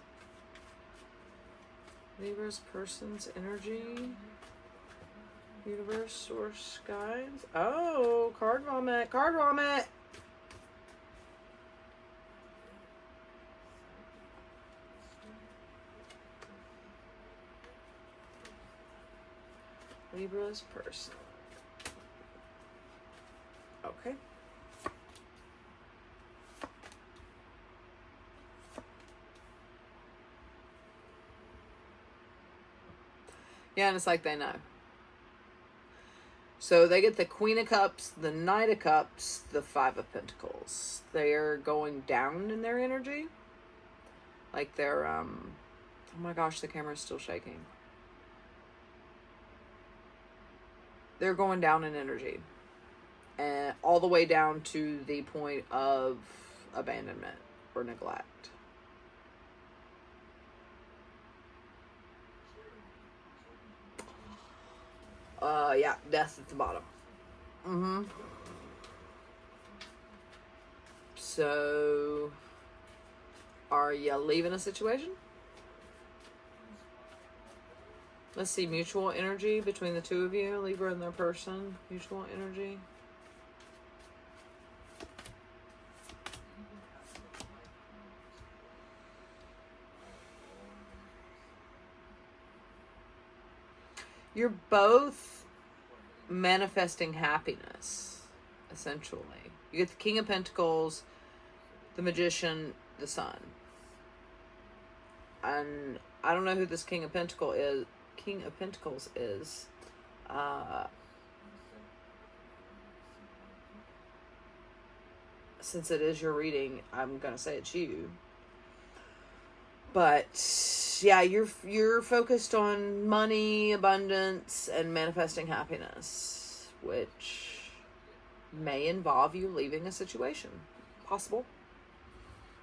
Libra's person's energy. Universe, source, guides. Oh, card vomit. Card vomit. Libra's person. Okay. Yeah, and it's like they know. So they get the Queen of Cups, the Knight of Cups, the Five of Pentacles. They're going down in their energy. Like they're, oh my gosh, the camera's still shaking. They're going down in energy. And all the way down to the point of abandonment or neglect. Yeah, death at the bottom. So, are you leaving a situation? Let's see, mutual energy between the two of you, Libra and their person. Mutual energy. You're both manifesting happiness, essentially. You get the King of Pentacles, the Magician, the Sun. And I don't know who this King of Pentacles is. Since it is your reading, I'm gonna say it's you. But yeah, you're focused on money, abundance, and manifesting happiness, which may involve you leaving a situation. Possible.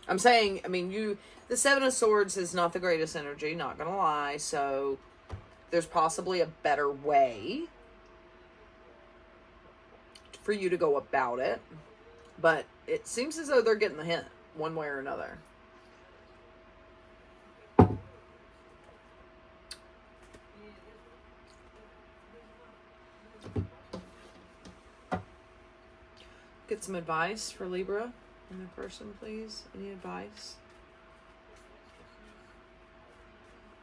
I'm saying, I mean, the Seven of Swords is not the greatest energy, not gonna lie, so there's possibly a better way for you to go about it, but it seems as though they're getting the hint, one way or another. Get some advice for Libra and their person, please. Any advice?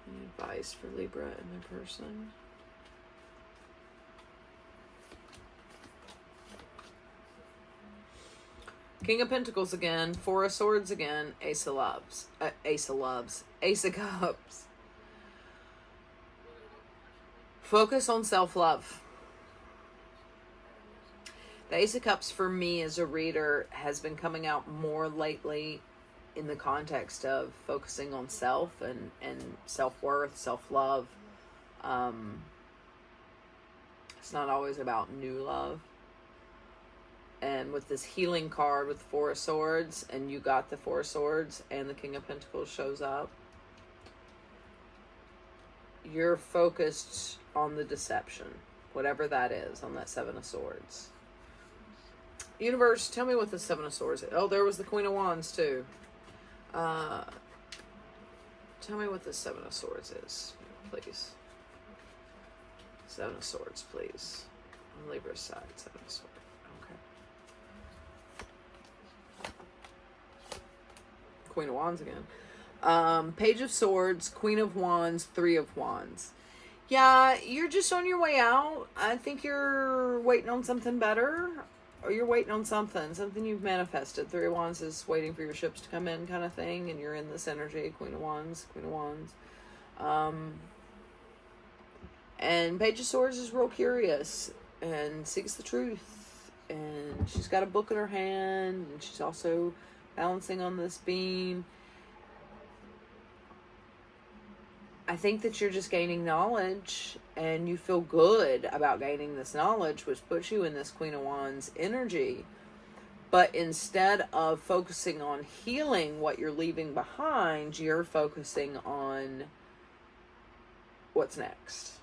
Any advice for Libra and their person? King of Pentacles again, Four of Swords again, Ace of Cups. Focus on self-love. The Ace of Cups for me as a reader has been coming out more lately in the context of focusing on self and self-worth, self-love. It's not always about new love. And with this healing card with the Four of Swords, and you got the Four of Swords and the King of Pentacles shows up, you're focused on the deception, whatever that is, on that Seven of Swords. Universe, tell me what the Seven of Swords is. Oh, there was the Queen of Wands too. Tell me what the Seven of Swords is, please. Seven of Swords, please. On Libra's side, Seven of Swords. Okay. Queen of Wands again. Page of Swords, Queen of Wands, Three of Wands. Yeah, you're just on your way out. I think you're waiting on something better. Or you're waiting on something you've manifested. Three of Wands is waiting for your ships to come in kind of thing. And you're in this energy. Queen of Wands, Queen of Wands. And Page of Swords is real curious and seeks the truth. And she's got a book in her hand. And she's also balancing on this beam. I think that you're just gaining knowledge and you feel good about gaining this knowledge, which puts you in this Queen of Wands energy. But instead of focusing on healing what you're leaving behind, you're focusing on what's next.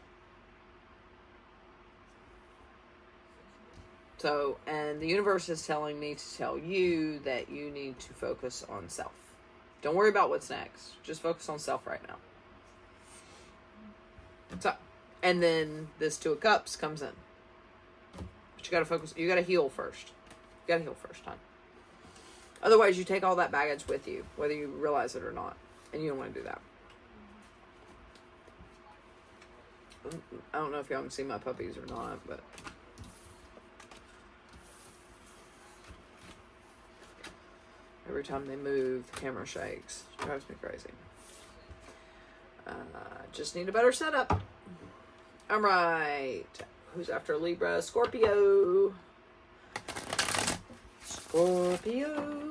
So, and the universe is telling me to tell you that you need to focus on self. Don't worry about what's next. Just focus on self right now. So, and then this Two of Cups comes in. But you got to focus. You got to heal first. You got to heal first, hon. Otherwise, you take all that baggage with you, whether you realize it or not. And you don't want to do that. I don't know if y'all can see my puppies or not, but... every time they move, the camera shakes. It drives me crazy. Just need a better setup. All right. Who's after Libra? Scorpio. Scorpio.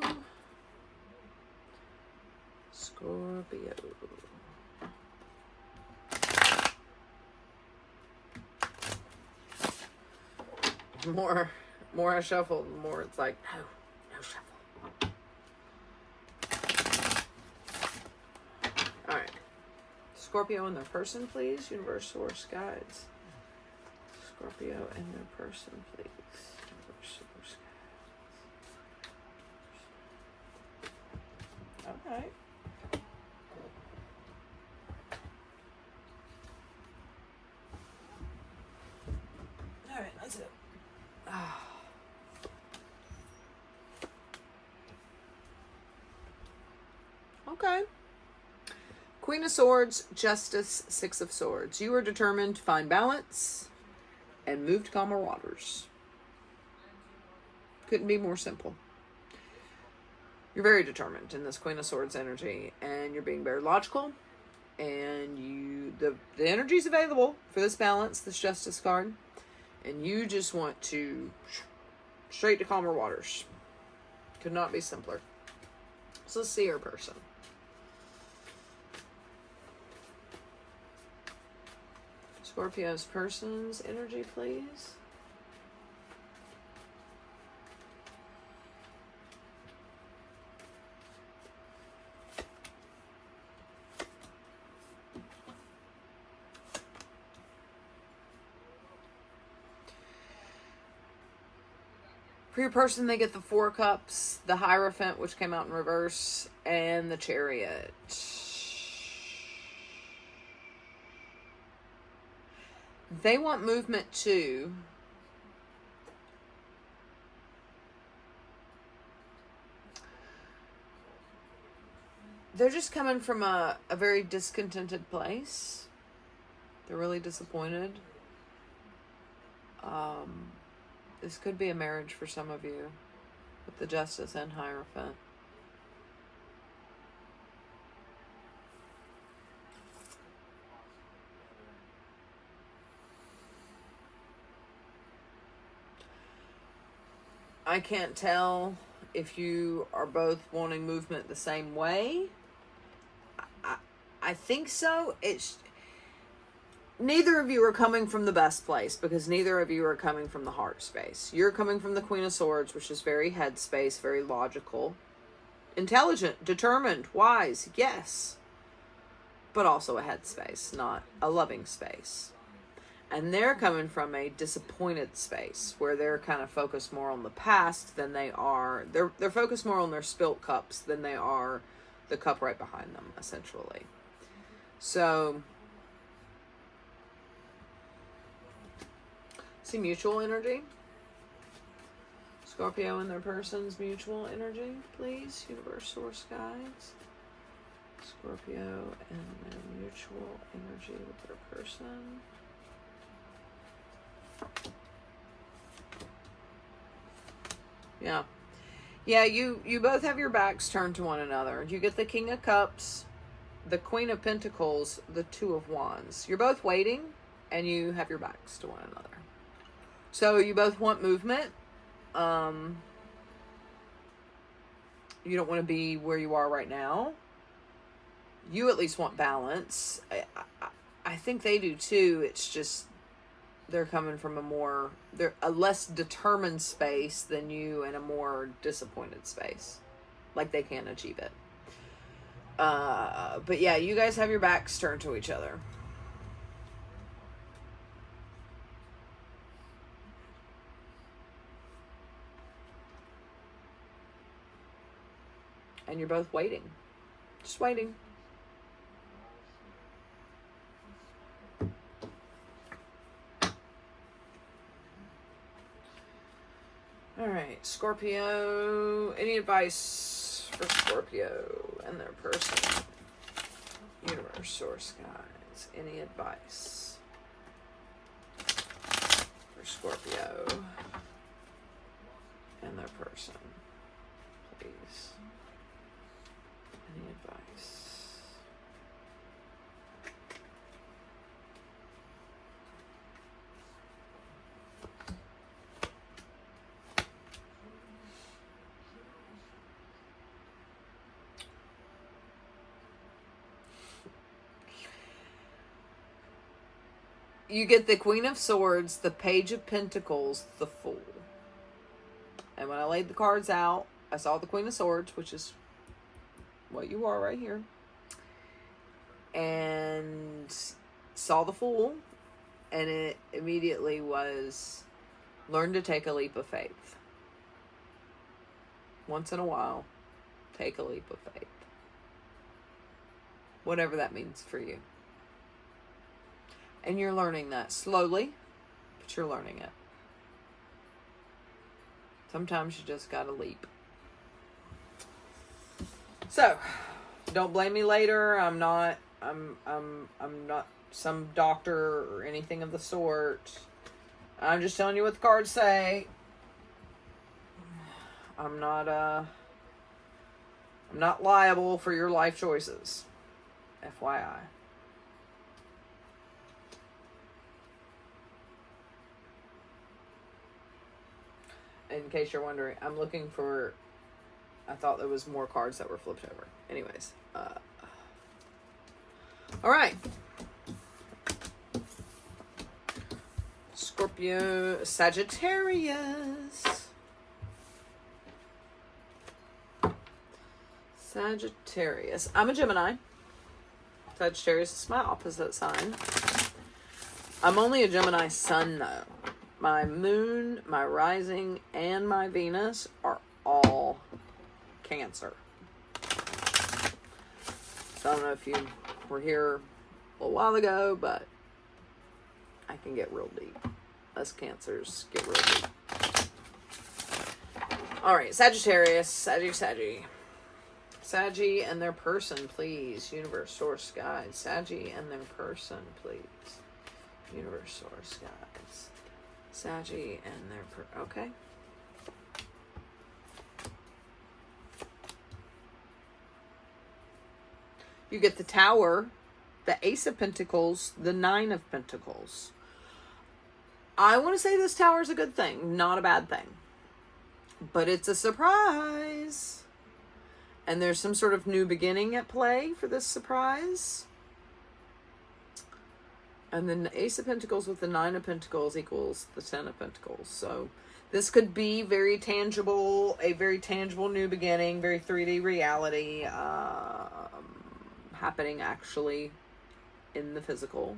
Scorpio. More I shuffle, the more it's like, no shuffle. Scorpio and their person, please. Universe, source, guides. Scorpio and their person, please. Universe, source, guides. All right. All right, that's it. Okay. Queen of Swords, Justice, Six of Swords. You are determined to find balance and move to calmer waters. Couldn't be more simple. You're very determined in this Queen of Swords energy, and you're being very logical, and the energy's available for this balance, this Justice card, and you just want to straight to calmer waters. Could not be simpler. So let's see your person. Scorpio's person's energy, please. For your person, they get the Four Cups, the Hierophant, which came out in reverse, and the Chariot. They want movement too. They're just coming from a very discontented place. They're really disappointed. This could be a marriage for some of you with the Justice and Hierophant. I can't tell if you are both wanting movement the same way. I think so. neither of you are coming from the best place, because neither of you are coming from the heart space. You're coming from the Queen of Swords, which is very head space, very logical, intelligent, determined, wise, yes, but also a head space, not a loving space. And they're coming from a disappointed space, where they're kind of focused more on the past than they are. They're focused more on their spilt cups than they are the cup right behind them, essentially. So, see mutual energy. Scorpio and their person's mutual energy, please. Universe, source, guides. Scorpio and their mutual energy with their person. Yeah. Yeah, you both have your backs turned to one another. You get the King of Cups, the Queen of Pentacles, the Two of Wands. You're both waiting, and you have your backs to one another. So you both want movement. You don't want to be where you are right now. You at least want balance. I think they do too. It's just they're coming from a less determined space than you, and a more disappointed space. Like they can't achieve it. But yeah, you guys have your backs turned to each other. And you're both waiting. Just waiting. All right, Scorpio. Any advice for Scorpio and their person? Universe, source, guides. Any advice for Scorpio and their person, please? Any advice? You get the Queen of Swords, the Page of Pentacles, the Fool. And when I laid the cards out, I saw the Queen of Swords, which is what you are right here, and saw the Fool, and it immediately was learn to take a leap of faith. Once in a while, take a leap of faith. Whatever that means for you. And you're learning that slowly, but you're learning it. Sometimes you just gotta leap. So, don't blame me later. I'm not some doctor or anything of the sort. I'm just telling you what the cards say. I'm not liable for your life choices. FYI. In case you're wondering, I'm looking for... I thought there was more cards that were flipped over. Anyways. Alright. Scorpio, Sagittarius. Sagittarius. I'm a Gemini. Sagittarius is my opposite sign. I'm only a Gemini sun, though. My moon, my rising, and my Venus are all Cancer. So I don't know if you were here a little while ago, but I can get real deep. Us Cancers get real deep. All right, Sagittarius, Saggy and their person, please. Universe, source, guides. Saggy and their person, please. Universe, source, guides. Saggy and their okay. You get the Tower, the Ace of Pentacles, the Nine of Pentacles. I want to say this Tower is a good thing, not a bad thing. But it's a surprise. And there's some sort of new beginning at play for this surprise. And then the Ace of Pentacles with the Nine of Pentacles equals the Ten of Pentacles. So this could be very tangible, a very tangible new beginning, very 3D reality happening actually in the physical.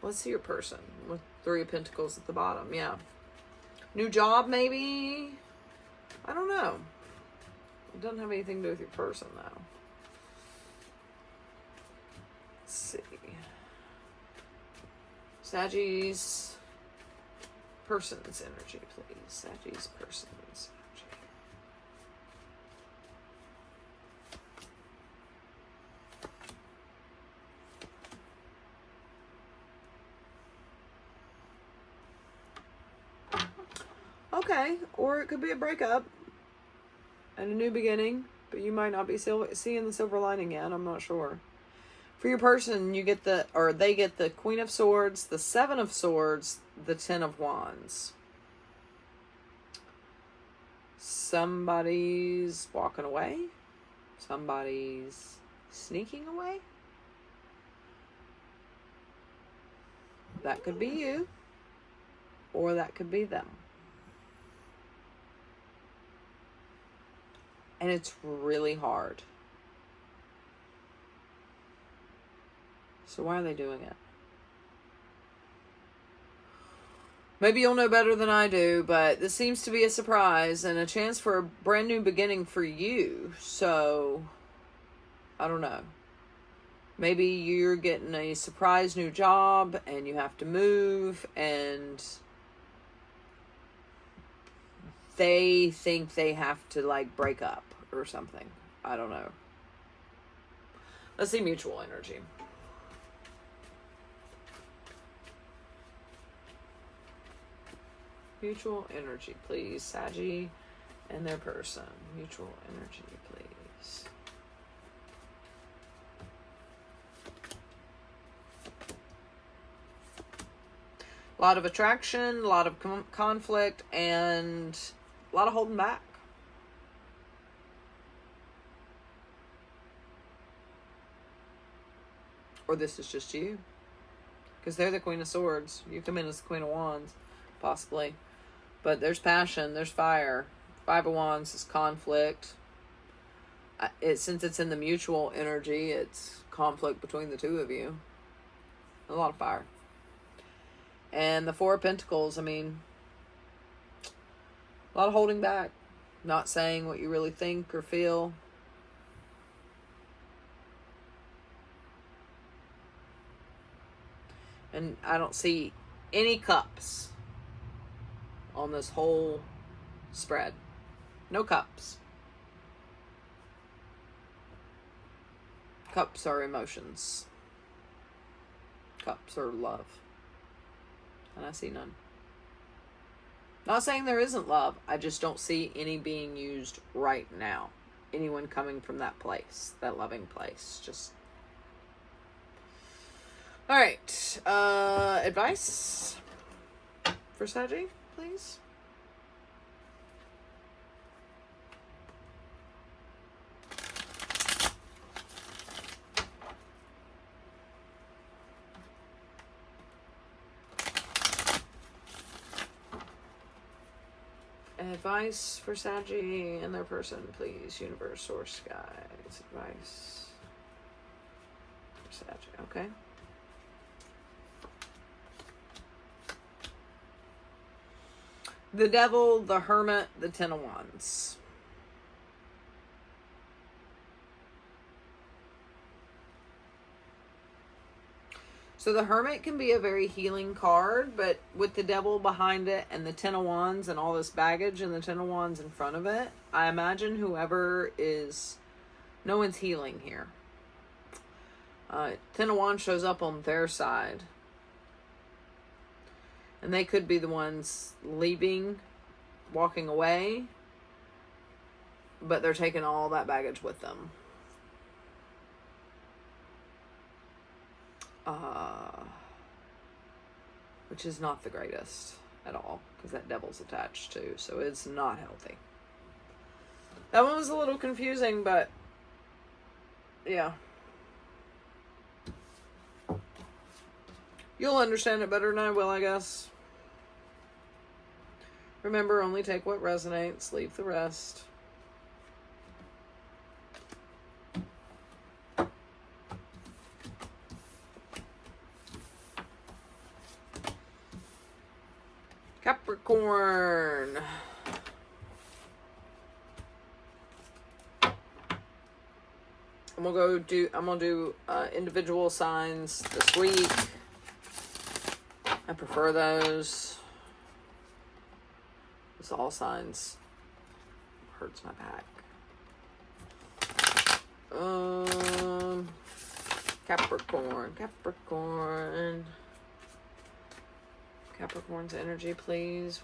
Let's see your person with Three of Pentacles at the bottom. Yeah. New job, maybe? I don't know. It doesn't have anything to do with your person, though. Let's see. Sagittarius person's energy, please. Sagittarius person's energy. Okay, or it could be a breakup and a new beginning, but you might not be seeing the silver lining yet. I'm not sure. For your person, you get they get the Queen of Swords, the Seven of Swords, the Ten of Wands. Somebody's walking away. Somebody's sneaking away. That could be you, or that could be them. And it's really hard. So why are they doing it? Maybe you'll know better than I do, but this seems to be a surprise and a chance for a brand new beginning for you. So, I don't know. Maybe you're getting a surprise new job and you have to move and they think they have to like break up or something. I don't know. Let's see mutual energy. Mutual energy, please. Saggy and their person. Mutual energy, please. A lot of attraction, a lot of conflict, and a lot of holding back. Or this is just you. Because they're the Queen of Swords. You come in as the Queen of Wands, possibly. But there's passion, there's fire. Five of Wands is conflict. Since it's in the mutual energy, it's conflict between the two of you. A lot of fire. And the Four of Pentacles, I mean, a lot of holding back. Not saying what you really think or feel. And I don't see any cups on this whole spread. No cups. Cups are emotions. Cups are love. And I see none. Not saying there isn't love. I just don't see any being used right now. Anyone coming from that place. That loving place. Just... Alright. Advice for Saggy, please. Advice for Saggy and their person, please. Universe, source, guides. Advice for Saggy. Okay. The Devil, the Hermit, the Ten of Wands. So the Hermit can be a very healing card, but with the Devil behind it and the Ten of Wands and all this baggage and the Ten of Wands in front of it, I imagine whoever is... No one's healing here. Ten of Wands shows up on their side. And they could be the ones leaving, walking away, but they're taking all that baggage with them. Which is not the greatest at all, because that Devil's attached too, so it's not healthy. That one was a little confusing, but yeah. You'll understand it better than I will, I guess. Remember, only take what resonates, leave the rest. Capricorn. I'm gonna do individual signs this week. I prefer those. It's all signs. Hurts my back. Capricorn. Capricorn's energy, please,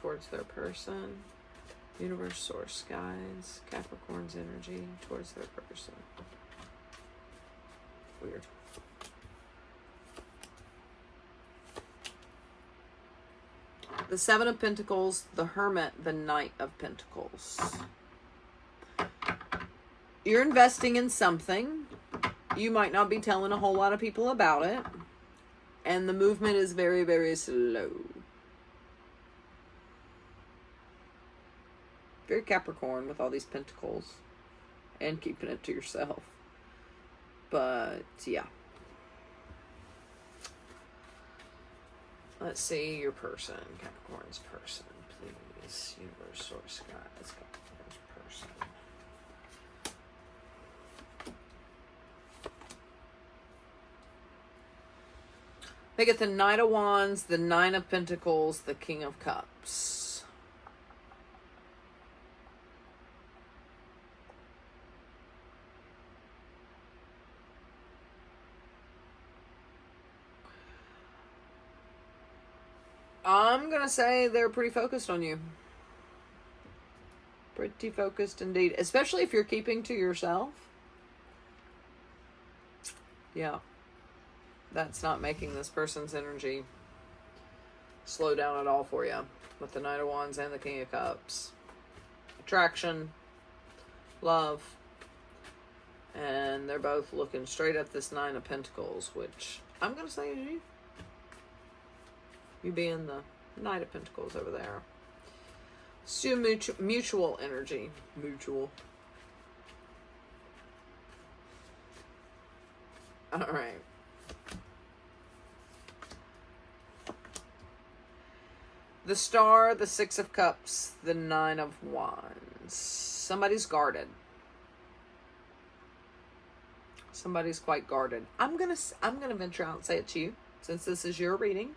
towards their person. Universe, source, skies. Capricorn's energy towards their person. Weird. The Seven of Pentacles, the Hermit, the Knight of Pentacles. You're investing in something. You might not be telling a whole lot of people about it. And the movement is very, very slow. Very Capricorn with all these pentacles. And keeping it to yourself. But, yeah. Let's see your person. Capricorn's person, please. Universe, source, skies. Capricorn's person. They get the Knight of Wands, the Nine of Pentacles, the King of Cups. I'm going to say they're pretty focused on you. Pretty focused indeed. Especially if you're keeping to yourself. Yeah. That's not making this person's energy slow down at all for you. With the Knight of Wands and the King of Cups. Attraction. Love. And they're both looking straight at this Nine of Pentacles, which I'm going to say is you. You being the Knight of Pentacles over there. So mutual energy. Mutual. Alright. The Star, the Six of Cups, the Nine of Wands. Somebody's guarded. Somebody's quite guarded. I'm gonna venture out and say it to you, since this is your reading.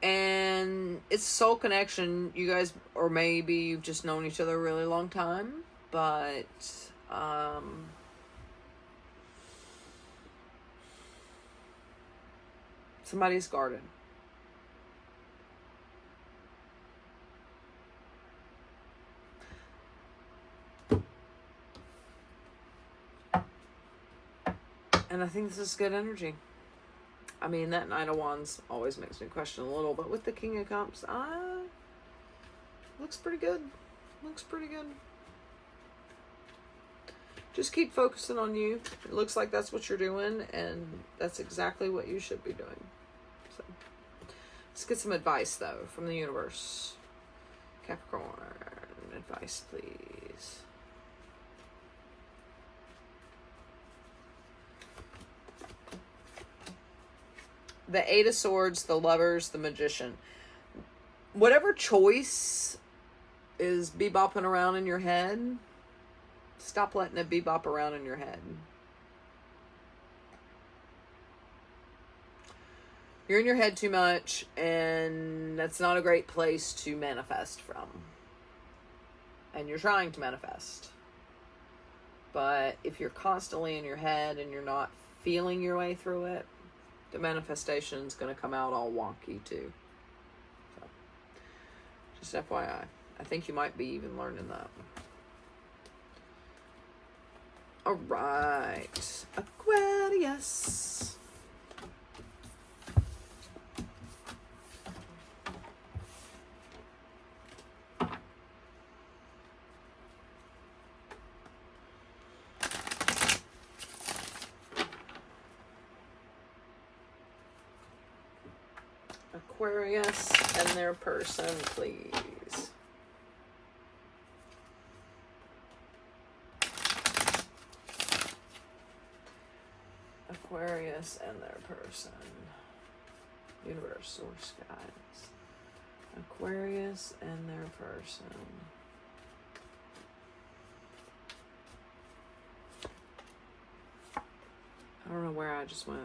And it's soul connection. You guys, or maybe you've just known each other a really long time, but somebody's guarded. And I think this is good energy. I mean, that Knight of Wands always makes me question a little, but with the King of Cups, looks pretty good. Looks pretty good. Just keep focusing on you. It looks like that's what you're doing, and that's exactly what you should be doing. So, let's get some advice, though, from the universe. Capricorn, advice, please. The Eight of Swords, the Lovers, the Magician. Whatever choice is bebopping around in your head, stop letting it bebop around in your head. You're in your head too much, and that's not a great place to manifest from. And you're trying to manifest. But if you're constantly in your head and you're not feeling your way through it, the manifestation is going to come out all wonky too. So, just FYI. I think you might be even learning that. Alright. Aquarius. Aquarius and their person, please. Aquarius and their person. Universe, source, guides. Aquarius and their person. I don't know where I just went.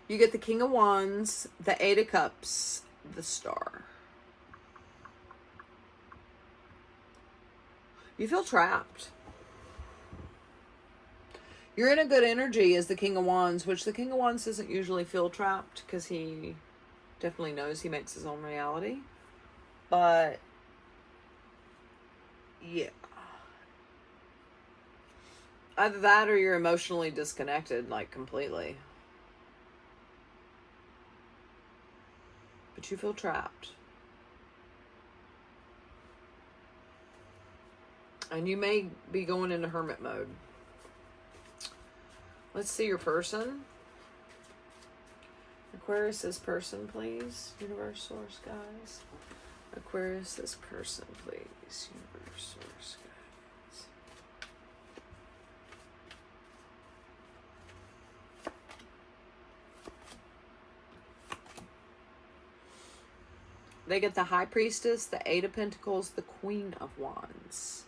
You get the King of Wands, the Eight of Cups, the Star. You feel trapped. You're in a good energy as the King of Wands, which the King of Wands doesn't usually feel trapped because he definitely knows he makes his own reality. But, yeah. Either that or you're emotionally disconnected, like, completely. But you feel trapped. And you may be going into hermit mode. Let's see your person. Aquarius' person, please. Universe, source, guys. Aquarius' person, please. Universe, source, guys. They get the High Priestess, the Eight of Pentacles, the Queen of Wands.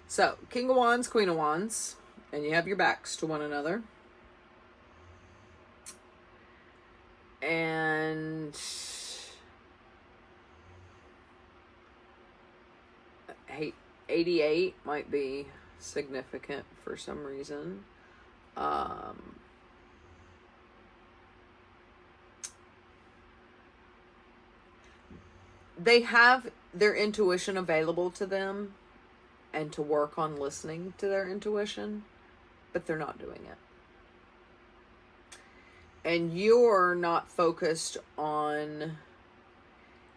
So, King of Wands, Queen of Wands. And you have your backs to one another. And 88 might be significant for some reason. They have their intuition available to them and to work on listening to their intuition, but they're not doing it. And you're not focused on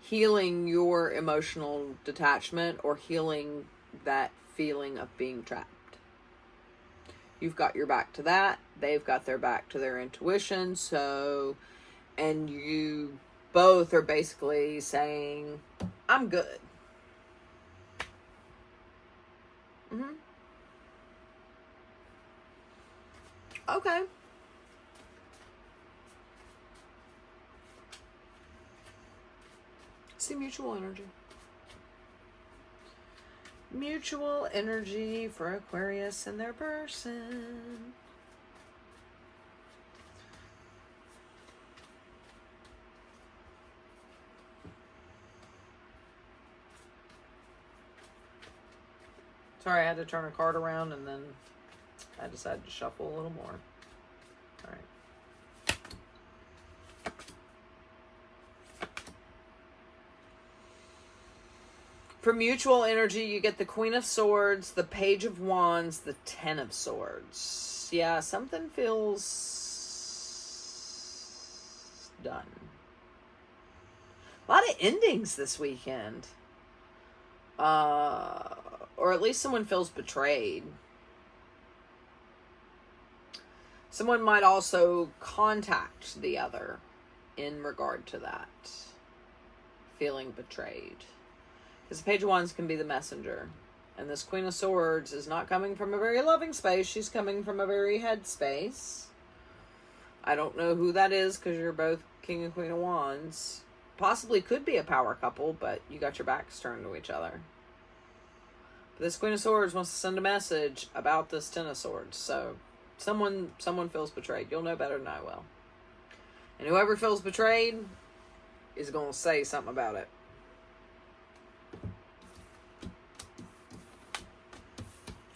healing your emotional detachment or healing that feeling of being trapped. You've got your back to that. They've got their back to their intuition. So, and you both are basically saying, I'm good. Okay. See mutual energy. Mutual energy for Aquarius and their person. Sorry, I had to turn a card around and then I decided to shuffle a little more. All right. For mutual energy, you get the Queen of Swords, the Page of Wands, the Ten of Swords. Yeah, something feels done. A lot of endings this weekend. Or at least someone feels betrayed. Someone might also contact the other in regard to that. Feeling betrayed. Because the Page of Wands can be the messenger. And this Queen of Swords is not coming from a very loving space. She's coming from a very head space. I don't know who that is because you're both King and Queen of Wands. Possibly could be a power couple, but you got your backs turned to each other. But this Queen of Swords wants to send a message about this Ten of Swords. So someone feels betrayed. You'll know better than I will. And whoever feels betrayed is going to say something about it.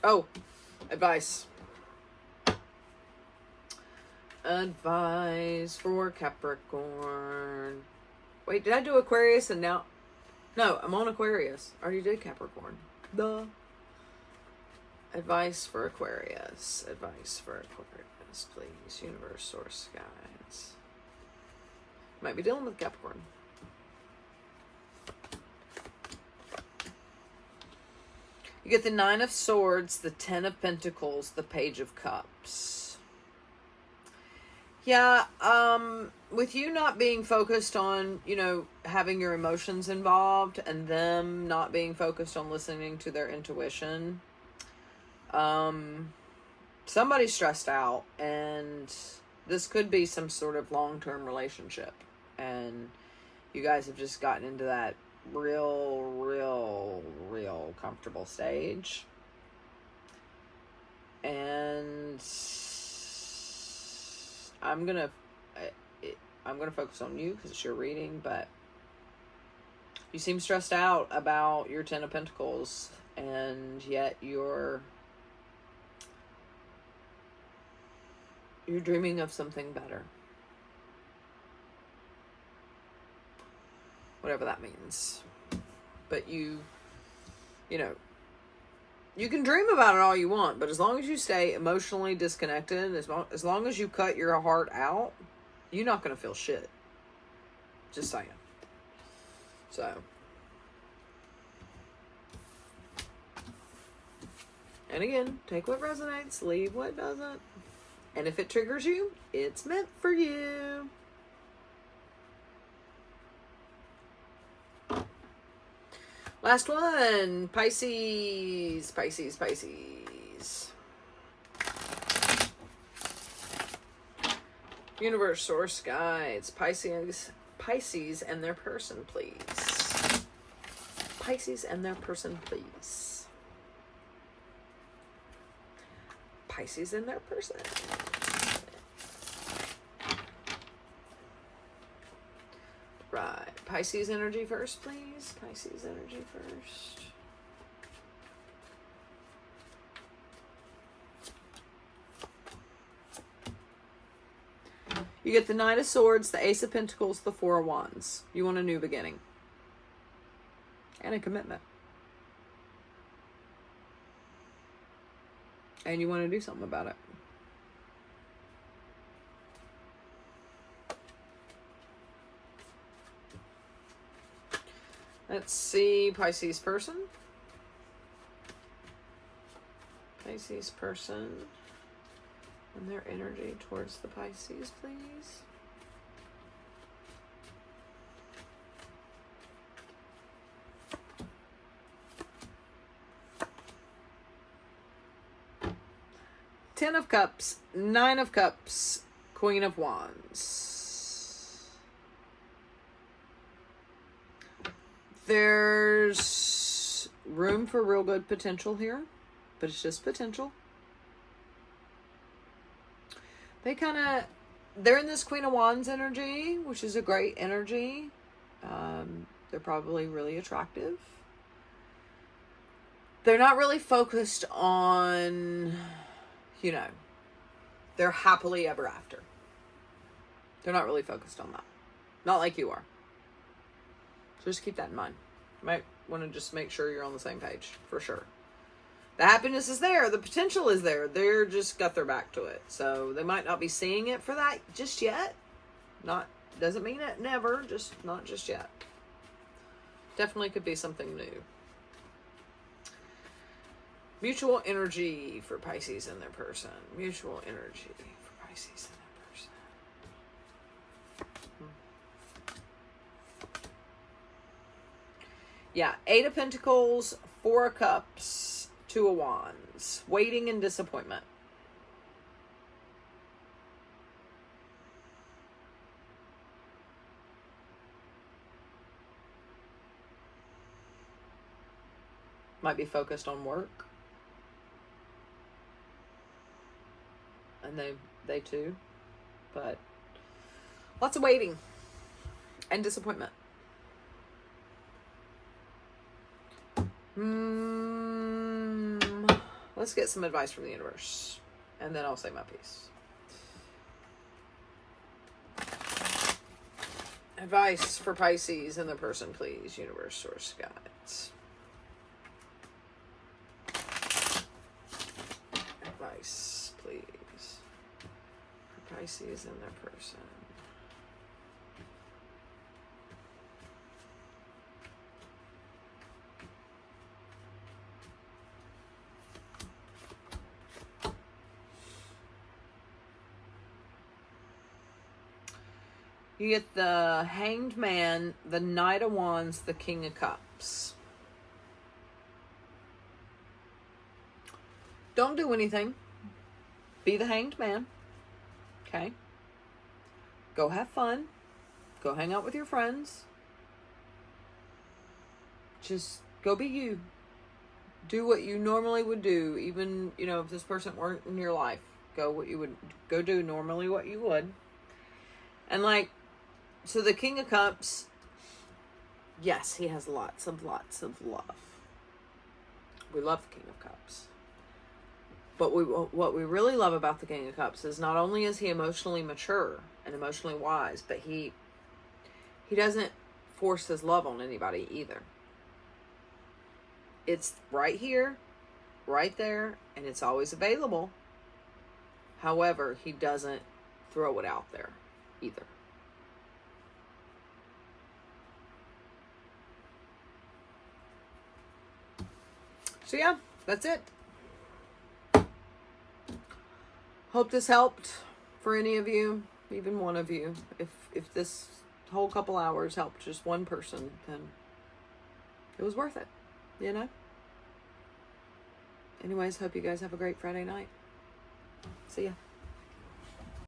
Oh, advice. Advice for Capricorn. Wait, did I do Aquarius and now? No, I'm on Aquarius. I already did Capricorn. Duh. Advice for Aquarius. Advice for Aquarius, please. Universe, source, guides. Might be dealing with Capricorn. You get the Nine of Swords, the Ten of Pentacles, the Page of Cups. Yeah, with you not being focused on, you know, having your emotions involved and them not being focused on listening to their intuition, somebody's stressed out, and this could be some sort of long-term relationship, and you guys have just gotten into that real comfortable stage. And I'm gonna focus on you because it's your reading, but you seem stressed out about your Ten of Pentacles, and yet you're dreaming of something better. Whatever that means. But you know, you can dream about it all you want, but as long as you stay emotionally disconnected, as long as you cut your heart out, you're not going to feel shit. Just saying. So. And again, take what resonates, leave what doesn't. And if it triggers you, it's meant for you. Last one, Pisces. Universe, source, guides, Pisces and their person, please. Pisces and their person, please. Pisces and their person. Right. Pisces energy first, please. Pisces energy first. You get the Knight of Swords, the Ace of Pentacles, the Four of Wands. You want a new beginning. And a commitment. And you want to do something about it. Let's see, Pisces person. Pisces person. And their energy towards the Pisces, please. Ten of Cups, Nine of Cups, Queen of Wands. There's room for real good potential here, but it's just potential. They're in this Queen of Wands energy, which is a great energy. They're probably really attractive. They're not really focused on, you know, they're happily ever after. They're not really focused on that. Not like you are. So just keep that in mind. You might want to just make sure you're on the same page, for sure. The happiness is there. The potential is there. They're just got their back to it. So they might not be seeing it for that just yet. Doesn't mean it never, just not just yet. Definitely could be something new. Mutual energy for Pisces and their person. Mutual energy for Pisces and their person. Yeah, Eight of Pentacles, Four of Cups, Two of Wands. Waiting and disappointment. Might be focused on work. And they too. But lots of waiting and disappointment. Let's get some advice from the universe. And then I'll say my piece. Advice for Pisces and the person, please. Universe, source, guides. Advice, please. For Pisces and their person. You get the Hanged Man, the Knight of Wands, the King of Cups. Don't do anything. Be the Hanged Man. Okay? Go have fun. Go hang out with your friends. Just go be you. Do what you normally would do, even, you know, if this person weren't in your life. Go do normally what you would. And like, so the King of Cups, yes, he has lots of love. We love the King of Cups. But what we really love about the King of Cups is not only is he emotionally mature and emotionally wise, but he doesn't force his love on anybody either. It's right here, right there, and it's always available. However, he doesn't throw it out there either. So yeah, that's it. Hope this helped for any of you, even one of you. If this whole couple hours helped just one person, then it was worth it, you know? Anyways, hope you guys have a great Friday night. See ya.